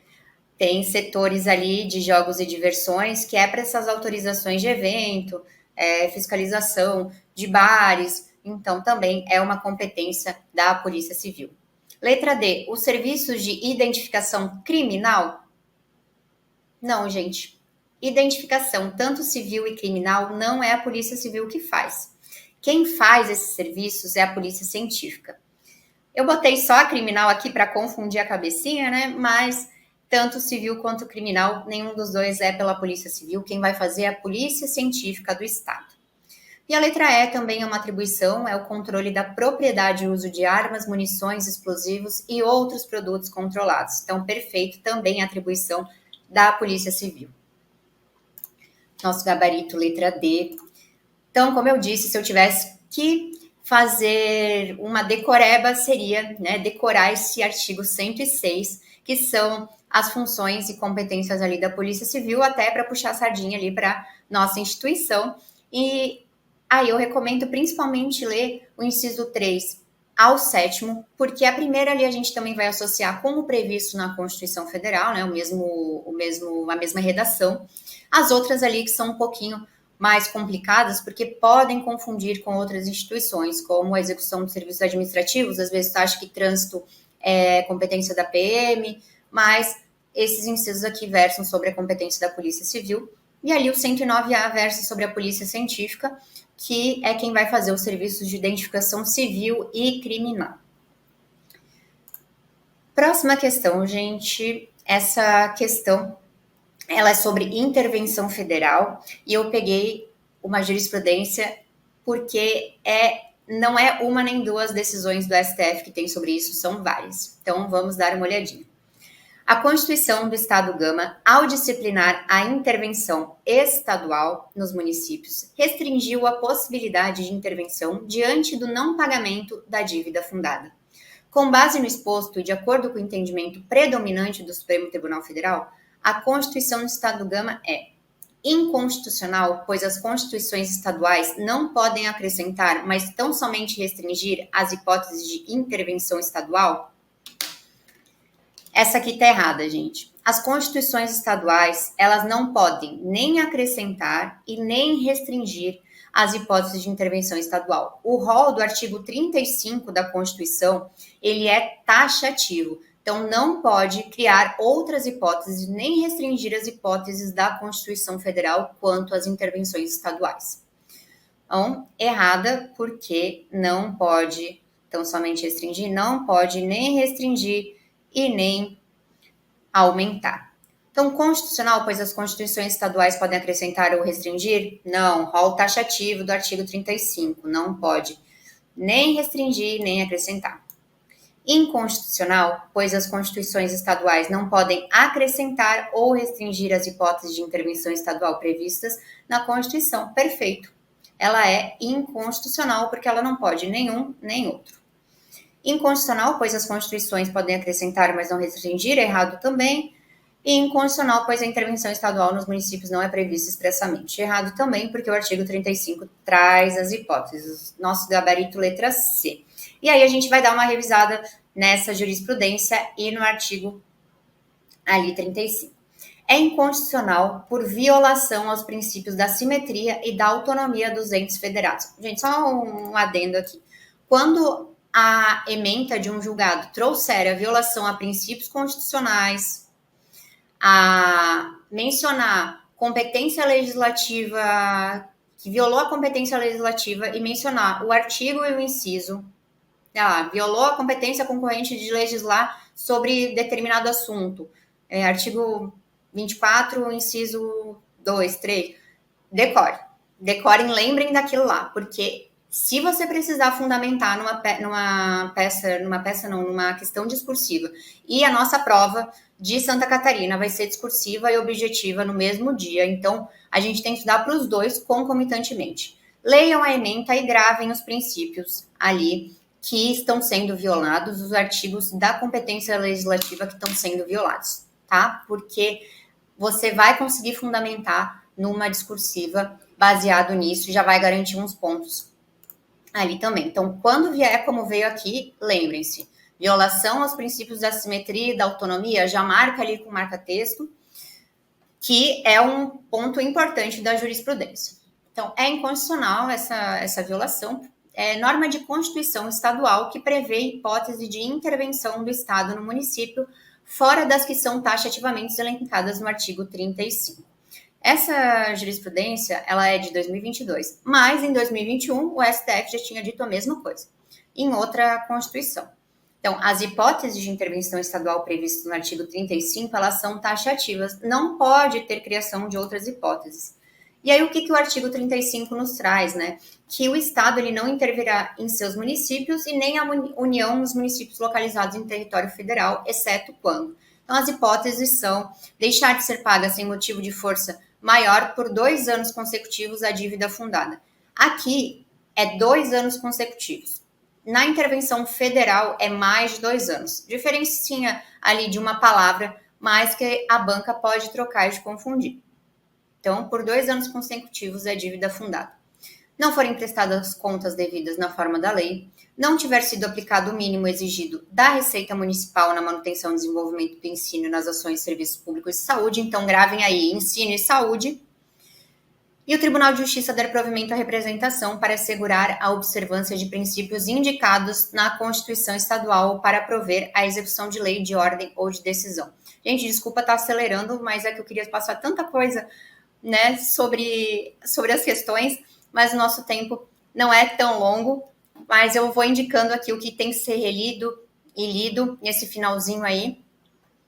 Tem setores ali de jogos e diversões que é para essas autorizações de evento, fiscalização de bares, então também é uma competência da Polícia Civil. Letra D, os serviços de identificação criminal? Não, gente. Identificação, tanto civil e criminal, não é a Polícia Civil que faz. Quem faz esses serviços é a Polícia Científica. Eu botei só a criminal aqui para confundir a cabecinha, né? Mas tanto civil quanto criminal, nenhum dos dois é pela Polícia Civil. Quem vai fazer é a Polícia Científica do Estado. E a letra E também é uma atribuição, é o controle da propriedade e uso de armas, munições, explosivos e outros produtos controlados. Então, perfeito, também a atribuição da Polícia Civil. Nosso gabarito, letra D. Então, como eu disse, se eu tivesse que fazer uma decoreba, seria decorar esse artigo 106, que são as funções e competências ali da Polícia Civil, até para puxar a sardinha ali para nossa instituição. E aí eu recomendo principalmente ler o inciso 3 ao 7º, porque a primeira ali a gente também vai associar com o previsto na Constituição Federal, né, a mesma redação. As outras ali que são um pouquinho mais complicadas, porque podem confundir com outras instituições, como a execução de serviços administrativos, às vezes acha que trânsito é competência da PM, mas esses incisos aqui versam sobre a competência da Polícia Civil, e ali o 109A versa sobre a Polícia Científica, que é quem vai fazer os serviços de identificação civil e criminal. Próxima questão, gente, essa questão ela é sobre intervenção federal e eu peguei uma jurisprudência porque não é uma nem duas decisões do STF que tem sobre isso, são várias. Então vamos dar uma olhadinha. A Constituição do Estado Gama, ao disciplinar a intervenção estadual nos municípios, restringiu a possibilidade de intervenção diante do não pagamento da dívida fundada. Com base no exposto e de acordo com o entendimento predominante do Supremo Tribunal Federal, a Constituição do Estado do Gama é inconstitucional, pois as constituições estaduais não podem acrescentar, mas tão somente restringir as hipóteses de intervenção estadual. Essa aqui tá errada, gente. As constituições estaduais, elas não podem nem acrescentar e nem restringir as hipóteses de intervenção estadual. O rol do artigo 35 da Constituição, ele é taxativo. Então, não pode criar outras hipóteses, nem restringir as hipóteses da Constituição Federal quanto às intervenções estaduais. Então, errada, porque não pode, então somente restringir, não pode nem restringir e nem aumentar. Então, constitucional, pois as constituições estaduais podem acrescentar ou restringir? Não, rol taxativo do artigo 35, não pode nem restringir, nem acrescentar. Inconstitucional, pois as constituições estaduais não podem acrescentar ou restringir as hipóteses de intervenção estadual previstas na Constituição. Perfeito. Ela é inconstitucional porque ela não pode nenhum nem outro. Inconstitucional, pois as constituições podem acrescentar, mas não restringir, errado também. E inconstitucional, pois a intervenção estadual nos municípios não é prevista expressamente. Errado também, porque o artigo 35 traz as hipóteses. Nosso gabarito letra C. E aí a gente vai dar uma revisada nessa jurisprudência e no artigo ali 35. É inconstitucional por violação aos princípios da simetria e da autonomia dos entes federados. Gente, só um adendo aqui. Quando a ementa de um julgado trouxer a violação a princípios constitucionais, a mencionar competência legislativa, que violou a competência legislativa e mencionar o artigo e o inciso, violou a competência concorrente de legislar sobre determinado assunto, artigo 24, inciso 2, 3, decorem, lembrem daquilo lá, porque se você precisar fundamentar numa questão discursiva, e a nossa prova de Santa Catarina vai ser discursiva e objetiva no mesmo dia, então a gente tem que estudar para os dois concomitantemente. Leiam a ementa e gravem os princípios ali que estão sendo violados, os artigos da competência legislativa que estão sendo violados, tá? Porque você vai conseguir fundamentar numa discursiva baseado nisso e já vai garantir uns pontos ali também. Então, quando vier como veio aqui, lembrem-se, violação aos princípios da simetria e da autonomia, já marca ali com marca-texto, que é um ponto importante da jurisprudência. Então, é inconstitucional essa violação, é norma de Constituição estadual que prevê hipótese de intervenção do Estado no município, fora das que são taxativamente elencadas no artigo 35. Essa jurisprudência, ela é de 2022, mas em 2021 o STF já tinha dito a mesma coisa, em outra Constituição. Então, as hipóteses de intervenção estadual previstas no artigo 35, elas são taxativas, não pode ter criação de outras hipóteses. E aí, o que o artigo 35 nos traz, né? Que o Estado ele não intervirá em seus municípios e nem a União nos municípios localizados em território federal, exceto quando. Então, as hipóteses são deixar de ser paga sem motivo de força maior por 2 anos consecutivos a dívida fundada. Aqui é 2 anos consecutivos. Na intervenção federal é mais de 2 anos. Diferencinha ali de uma palavra, mas que a banca pode trocar e de confundir. Então, por 2 anos consecutivos é dívida fundada. Não forem prestadas contas devidas na forma da lei, não tiver sido aplicado o mínimo exigido da Receita Municipal na manutenção e desenvolvimento do ensino nas ações de serviços públicos de saúde, então gravem aí ensino e saúde, e o Tribunal de Justiça der provimento à representação para assegurar a observância de princípios indicados na Constituição Estadual para prover a execução de lei, de ordem ou de decisão. Gente, desculpa estar acelerando, mas é que eu queria passar tanta coisa, né, sobre as questões, mas o nosso tempo não é tão longo, mas eu vou indicando aqui o que tem que ser relido e lido nesse finalzinho aí.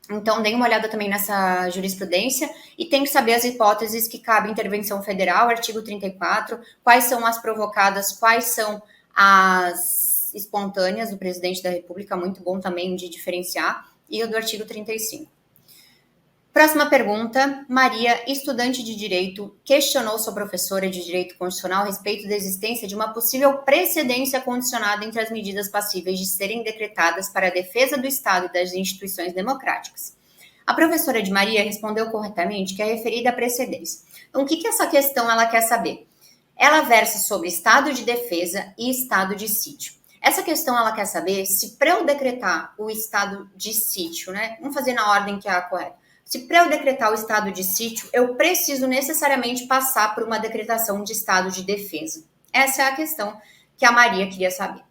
Então, dê uma olhada também nessa jurisprudência e tem que saber as hipóteses que cabe intervenção federal, artigo 34, quais são as provocadas, quais são as espontâneas do presidente da República, muito bom também de diferenciar, e o do artigo 35. Próxima pergunta. Maria, estudante de Direito, questionou sua professora de Direito Constitucional a respeito da existência de uma possível precedência condicionada entre as medidas passíveis de serem decretadas para a defesa do Estado e das instituições democráticas. A professora de Maria respondeu corretamente que a referida precedência. Então, o que essa questão ela quer saber? Ela versa sobre estado de defesa e estado de sítio. Essa questão ela quer saber se para eu decretar o estado de sítio, né? Vamos fazer na ordem que é a correta. Se para eu decretar o estado de sítio, eu preciso necessariamente passar por uma decretação de estado de defesa. Essa é a questão que a Maria queria saber.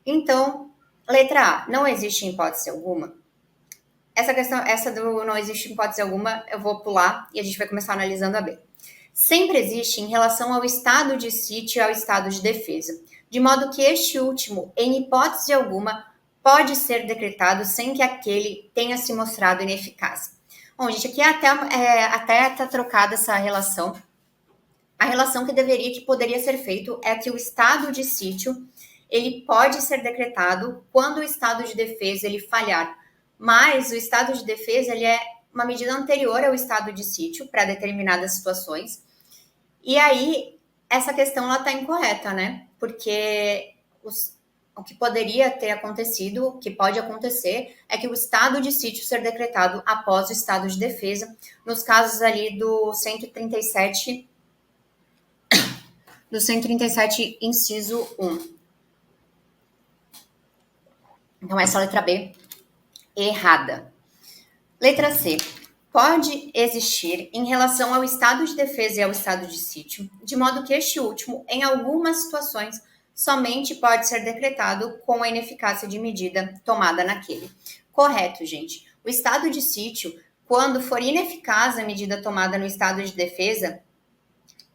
Então, letra A, não existe hipótese alguma. Essa questão, essa do não existe hipótese alguma, eu vou pular e a gente vai começar analisando a B. Sempre existe em relação ao estado de sítio e ao estado de defesa, de modo que este último, em hipótese alguma, pode ser decretado sem que aquele tenha se mostrado ineficaz. Bom, gente, aqui até tá trocada essa relação. A relação que poderia ser feito é que o estado de sítio ele pode ser decretado quando o estado de defesa ele falhar, mas o estado de defesa ele é uma medida anterior ao estado de sítio para determinadas situações. E aí essa questão ela está incorreta, né? Porque o que poderia ter acontecido, o que pode acontecer, é que o estado de sítio ser decretado após o estado de defesa, nos casos ali do 137, inciso 1. Então, essa letra B, errada. Letra C. Pode existir em relação ao estado de defesa e ao estado de sítio, de modo que este último, em algumas situações, somente pode ser decretado com a ineficácia de medida tomada naquele. Correto, gente. O estado de sítio, quando for ineficaz a medida tomada no estado de defesa,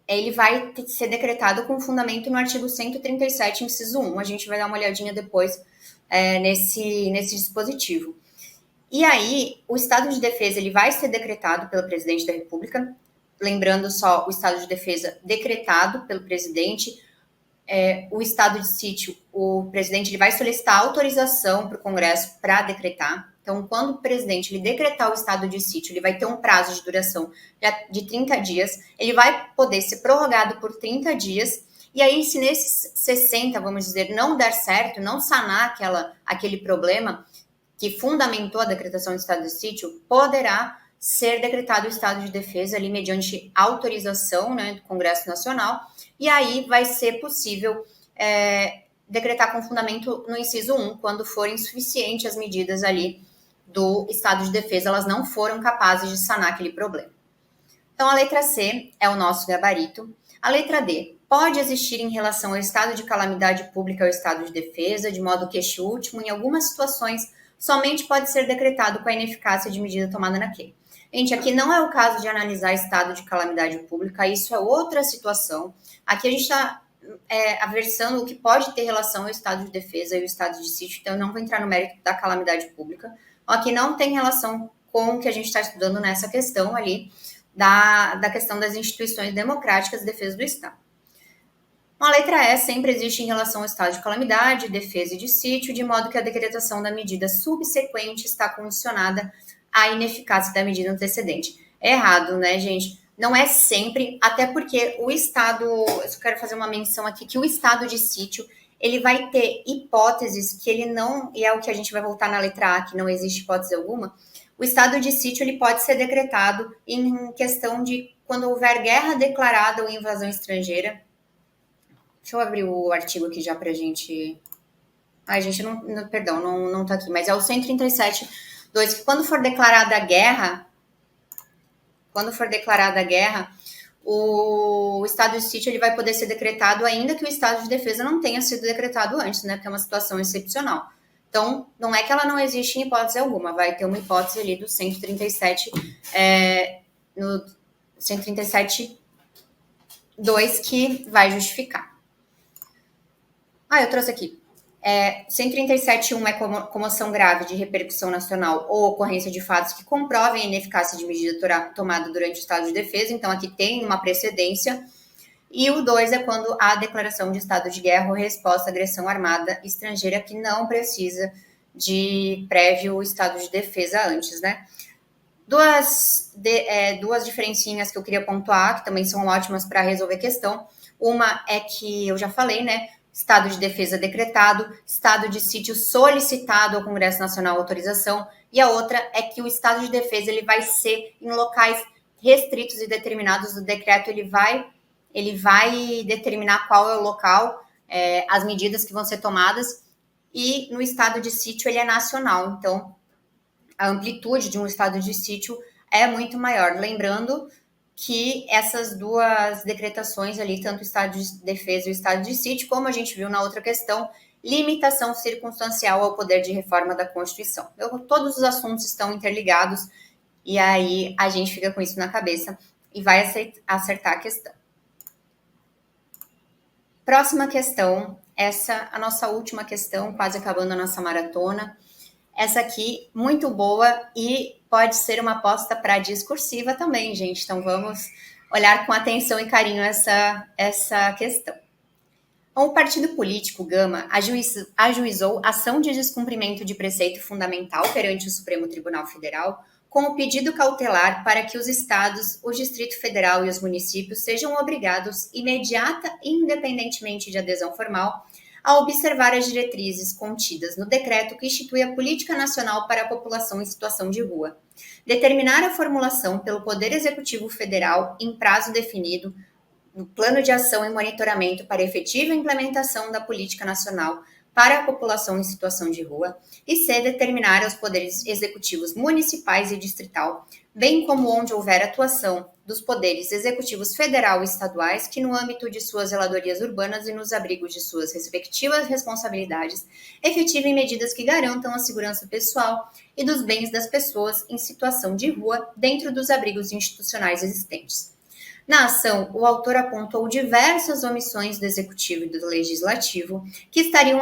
ele vai ser decretado com fundamento no artigo 137, inciso 1. A gente vai dar uma olhadinha depois nesse dispositivo. E aí, o estado de defesa ele vai ser decretado pelo presidente da República, lembrando só o estado de defesa decretado pelo presidente. O estado de sítio, o presidente ele vai solicitar autorização para o Congresso para decretar. Então, quando o presidente ele decretar o estado de sítio, ele vai ter um prazo de duração de 30 dias, ele vai poder ser prorrogado por 30 dias, e aí, se nesses 60, vamos dizer, não der certo, não sanar aquele problema que fundamentou a decretação do estado de sítio, poderá ser decretado o estado de defesa ali mediante autorização, né, do Congresso Nacional, e aí vai ser possível decretar com fundamento no inciso 1, quando forem insuficientes as medidas ali do estado de defesa, elas não foram capazes de sanar aquele problema. Então, a letra C é o nosso gabarito. A letra D pode existir em relação ao estado de calamidade pública ou estado de defesa, de modo que este último, em algumas situações, somente pode ser decretado com a ineficácia de medida tomada naquele. Gente, aqui não é o caso de analisar estado de calamidade pública, isso é outra situação. Aqui a gente está aversando o que pode ter relação ao estado de defesa e o estado de sítio, então eu não vou entrar no mérito da calamidade pública. Aqui não tem relação com o que a gente está estudando nessa questão ali, da questão das instituições democráticas de defesa do Estado. A letra E sempre existe em relação ao estado de calamidade, defesa e de sítio, de modo que a decretação da medida subsequente está condicionada à ineficácia da medida antecedente. É errado, né, gente? Não é sempre, até porque o estado, eu só quero fazer uma menção aqui, que o estado de sítio, ele vai ter hipóteses que ele não, e é o que a gente vai voltar na letra A, que não existe hipótese alguma, o estado de sítio ele pode ser decretado em questão de quando houver guerra declarada ou invasão estrangeira. Deixa eu abrir o artigo aqui já pra gente. Ai, gente, perdão, não tá aqui, mas é o 137.2, que quando for declarada a guerra, o estado de sítio ele vai poder ser decretado ainda que o estado de defesa não tenha sido decretado antes, né? Porque é uma situação excepcional. Então, não é que ela não existe em hipótese alguma, vai ter uma hipótese ali do 137, no 137.2 que vai justificar. Eu trouxe aqui. 137.1 é comoção grave de repercussão nacional ou ocorrência de fatos que comprovem a ineficácia de medida tomada durante o estado de defesa, então aqui tem uma precedência. E o 2 é quando há declaração de estado de guerra ou resposta à agressão armada estrangeira que não precisa de prévio estado de defesa antes, né? Duas diferencinhas que eu queria pontuar, que também são ótimas para resolver a questão. Uma é que eu já falei, né? Estado de defesa decretado, estado de sítio solicitado ao Congresso Nacional autorização, e a outra é que o estado de defesa ele vai ser em locais restritos e determinados do decreto, ele vai determinar qual é o local, as medidas que vão ser tomadas, e no estado de sítio ele é nacional, então a amplitude de um estado de sítio é muito maior. Lembrando que essas duas decretações ali, tanto o estado de defesa e o estado de sítio, como a gente viu na outra questão, limitação circunstancial ao poder de reforma da Constituição. Todos os assuntos estão interligados e aí a gente fica com isso na cabeça e vai acertar a questão. Próxima questão, essa a nossa última questão, quase acabando a nossa maratona. Essa aqui, muito boa e pode ser uma aposta para discursiva também, gente. Então, vamos olhar com atenção e carinho essa questão. O partido político Gama ajuizou ação de descumprimento de preceito fundamental perante o Supremo Tribunal Federal com o pedido cautelar para que os estados, o Distrito Federal e os municípios sejam obrigados, imediata e independentemente de adesão formal, a observar as diretrizes contidas no decreto que institui a Política Nacional para a População em Situação de Rua, determinar a formulação pelo Poder Executivo Federal, em prazo definido, no plano de ação e monitoramento para efetiva implementação da Política Nacional para a População em Situação de Rua, e C. Determinar aos poderes executivos municipais e distrital, bem como onde houver atuação dos poderes executivos federal e estaduais, que no âmbito de suas zeladorias urbanas e nos abrigos de suas respectivas responsabilidades, efetivem medidas que garantam a segurança pessoal e dos bens das pessoas em situação de rua dentro dos abrigos institucionais existentes. Na ação, o autor apontou diversas omissões do Executivo e do Legislativo que estariam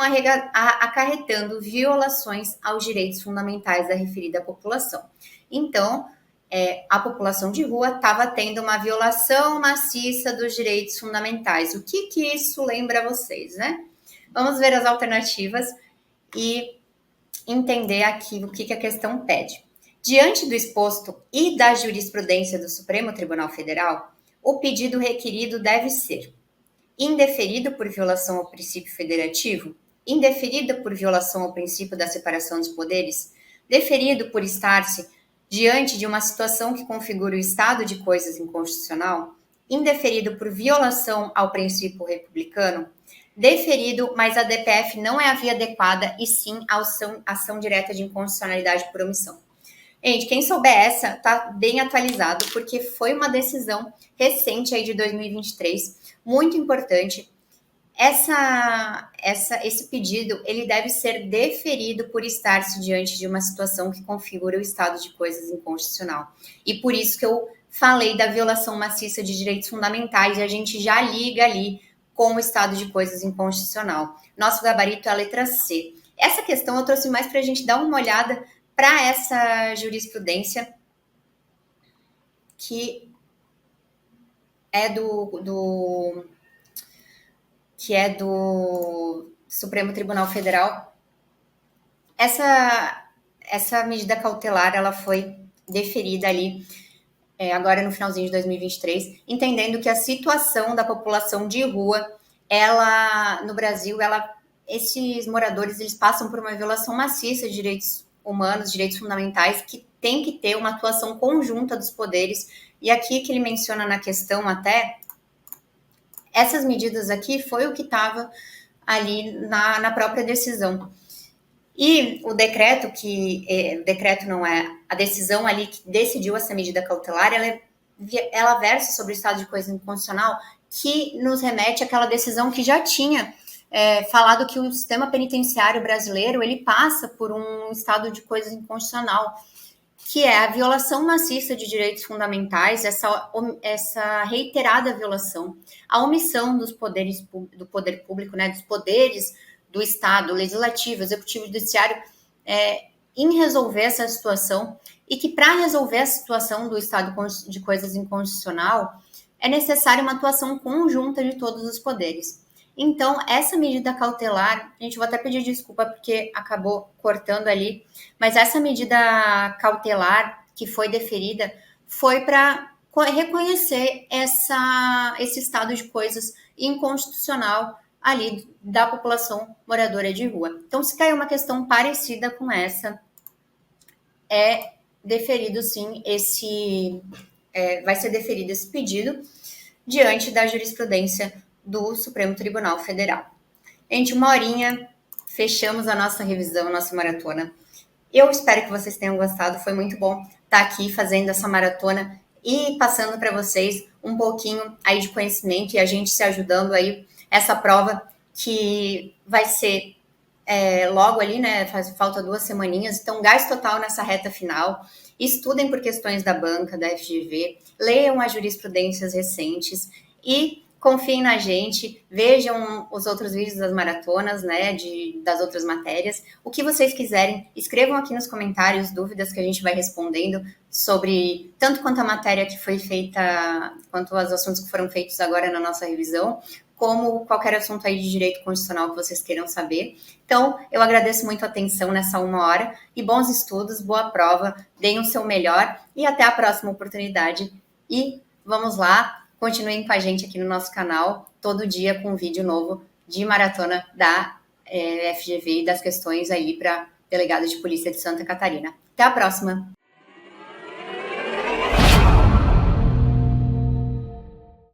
acarretando violações aos direitos fundamentais da referida população. Então, a população de rua estava tendo uma violação maciça dos direitos fundamentais. O que isso lembra a vocês, né? Vamos ver as alternativas e entender aqui o que a questão pede. Diante do exposto e da jurisprudência do Supremo Tribunal Federal, o pedido requerido deve ser indeferido por violação ao princípio federativo, indeferido por violação ao princípio da separação dos poderes, deferido por estar-se diante de uma situação que configura o estado de coisas inconstitucional, indeferido por violação ao princípio republicano, deferido, mas a DPF não é a via adequada e sim a ação direta de inconstitucionalidade por omissão. Gente, quem souber essa tá bem atualizado, porque foi uma decisão recente aí de 2023, muito importante. Esse pedido, ele deve ser deferido por estar-se diante de uma situação que configura o estado de coisas inconstitucional. E por isso que eu falei da violação maciça de direitos fundamentais, e a gente já liga ali com o estado de coisas inconstitucional. Nosso gabarito é a letra C. Essa questão eu trouxe mais para a gente dar uma olhada para essa jurisprudência que é do Supremo Tribunal Federal. Essa medida cautelar ela foi deferida ali agora no finalzinho de 2023, entendendo que a situação da população de rua, ela no Brasil, esses moradores eles passam por uma violação maciça de direitos humanos, direitos fundamentais, que tem que ter uma atuação conjunta dos poderes. E aqui que ele menciona na questão até, essas medidas aqui foi o que estava ali na própria decisão. E o decreto a decisão ali que decidiu essa medida cautelar, ela versa sobre o estado de coisa inconstitucional, que nos remete àquela decisão que já tinha falado que o sistema penitenciário brasileiro ele passa por um estado de coisas inconstitucional, que é a violação maciça de direitos fundamentais, essa reiterada violação, a omissão do poder público, né, dos poderes do Estado, Legislativo, Executivo e Judiciário, em resolver essa situação, e que para resolver a situação do estado de coisas inconstitucional, é necessária uma atuação conjunta de todos os poderes. Então, essa medida cautelar, gente, vou até pedir desculpa porque acabou cortando ali, mas essa medida cautelar que foi deferida foi para reconhecer esse estado de coisas inconstitucional ali da população moradora de rua. Então, se cair uma questão parecida com essa, é deferido sim vai ser deferido esse pedido diante da jurisprudência do Supremo Tribunal Federal. Gente, 1 horinha, fechamos a nossa revisão, a nossa maratona. Eu espero que vocês tenham gostado, foi muito bom estar aqui fazendo essa maratona e passando para vocês um pouquinho aí de conhecimento e a gente se ajudando aí, essa prova que vai ser logo ali, né? Falta 2 semaninhas, então gás total nessa reta final. Estudem por questões da banca, da FGV, leiam as jurisprudências recentes e confiem na gente, vejam os outros vídeos das maratonas, né, das outras matérias. O que vocês quiserem, escrevam aqui nos comentários dúvidas que a gente vai respondendo sobre tanto quanto a matéria que foi feita, quanto os assuntos que foram feitos agora na nossa revisão, como qualquer assunto aí de direito constitucional que vocês queiram saber. Então, eu agradeço muito a atenção nessa 1 hora e bons estudos, boa prova, deem o seu melhor e até a próxima oportunidade. E vamos lá, continuem com a gente aqui no nosso canal, todo dia com um vídeo novo de maratona da FGV e das questões aí para delegado de polícia de Santa Catarina. Até a próxima!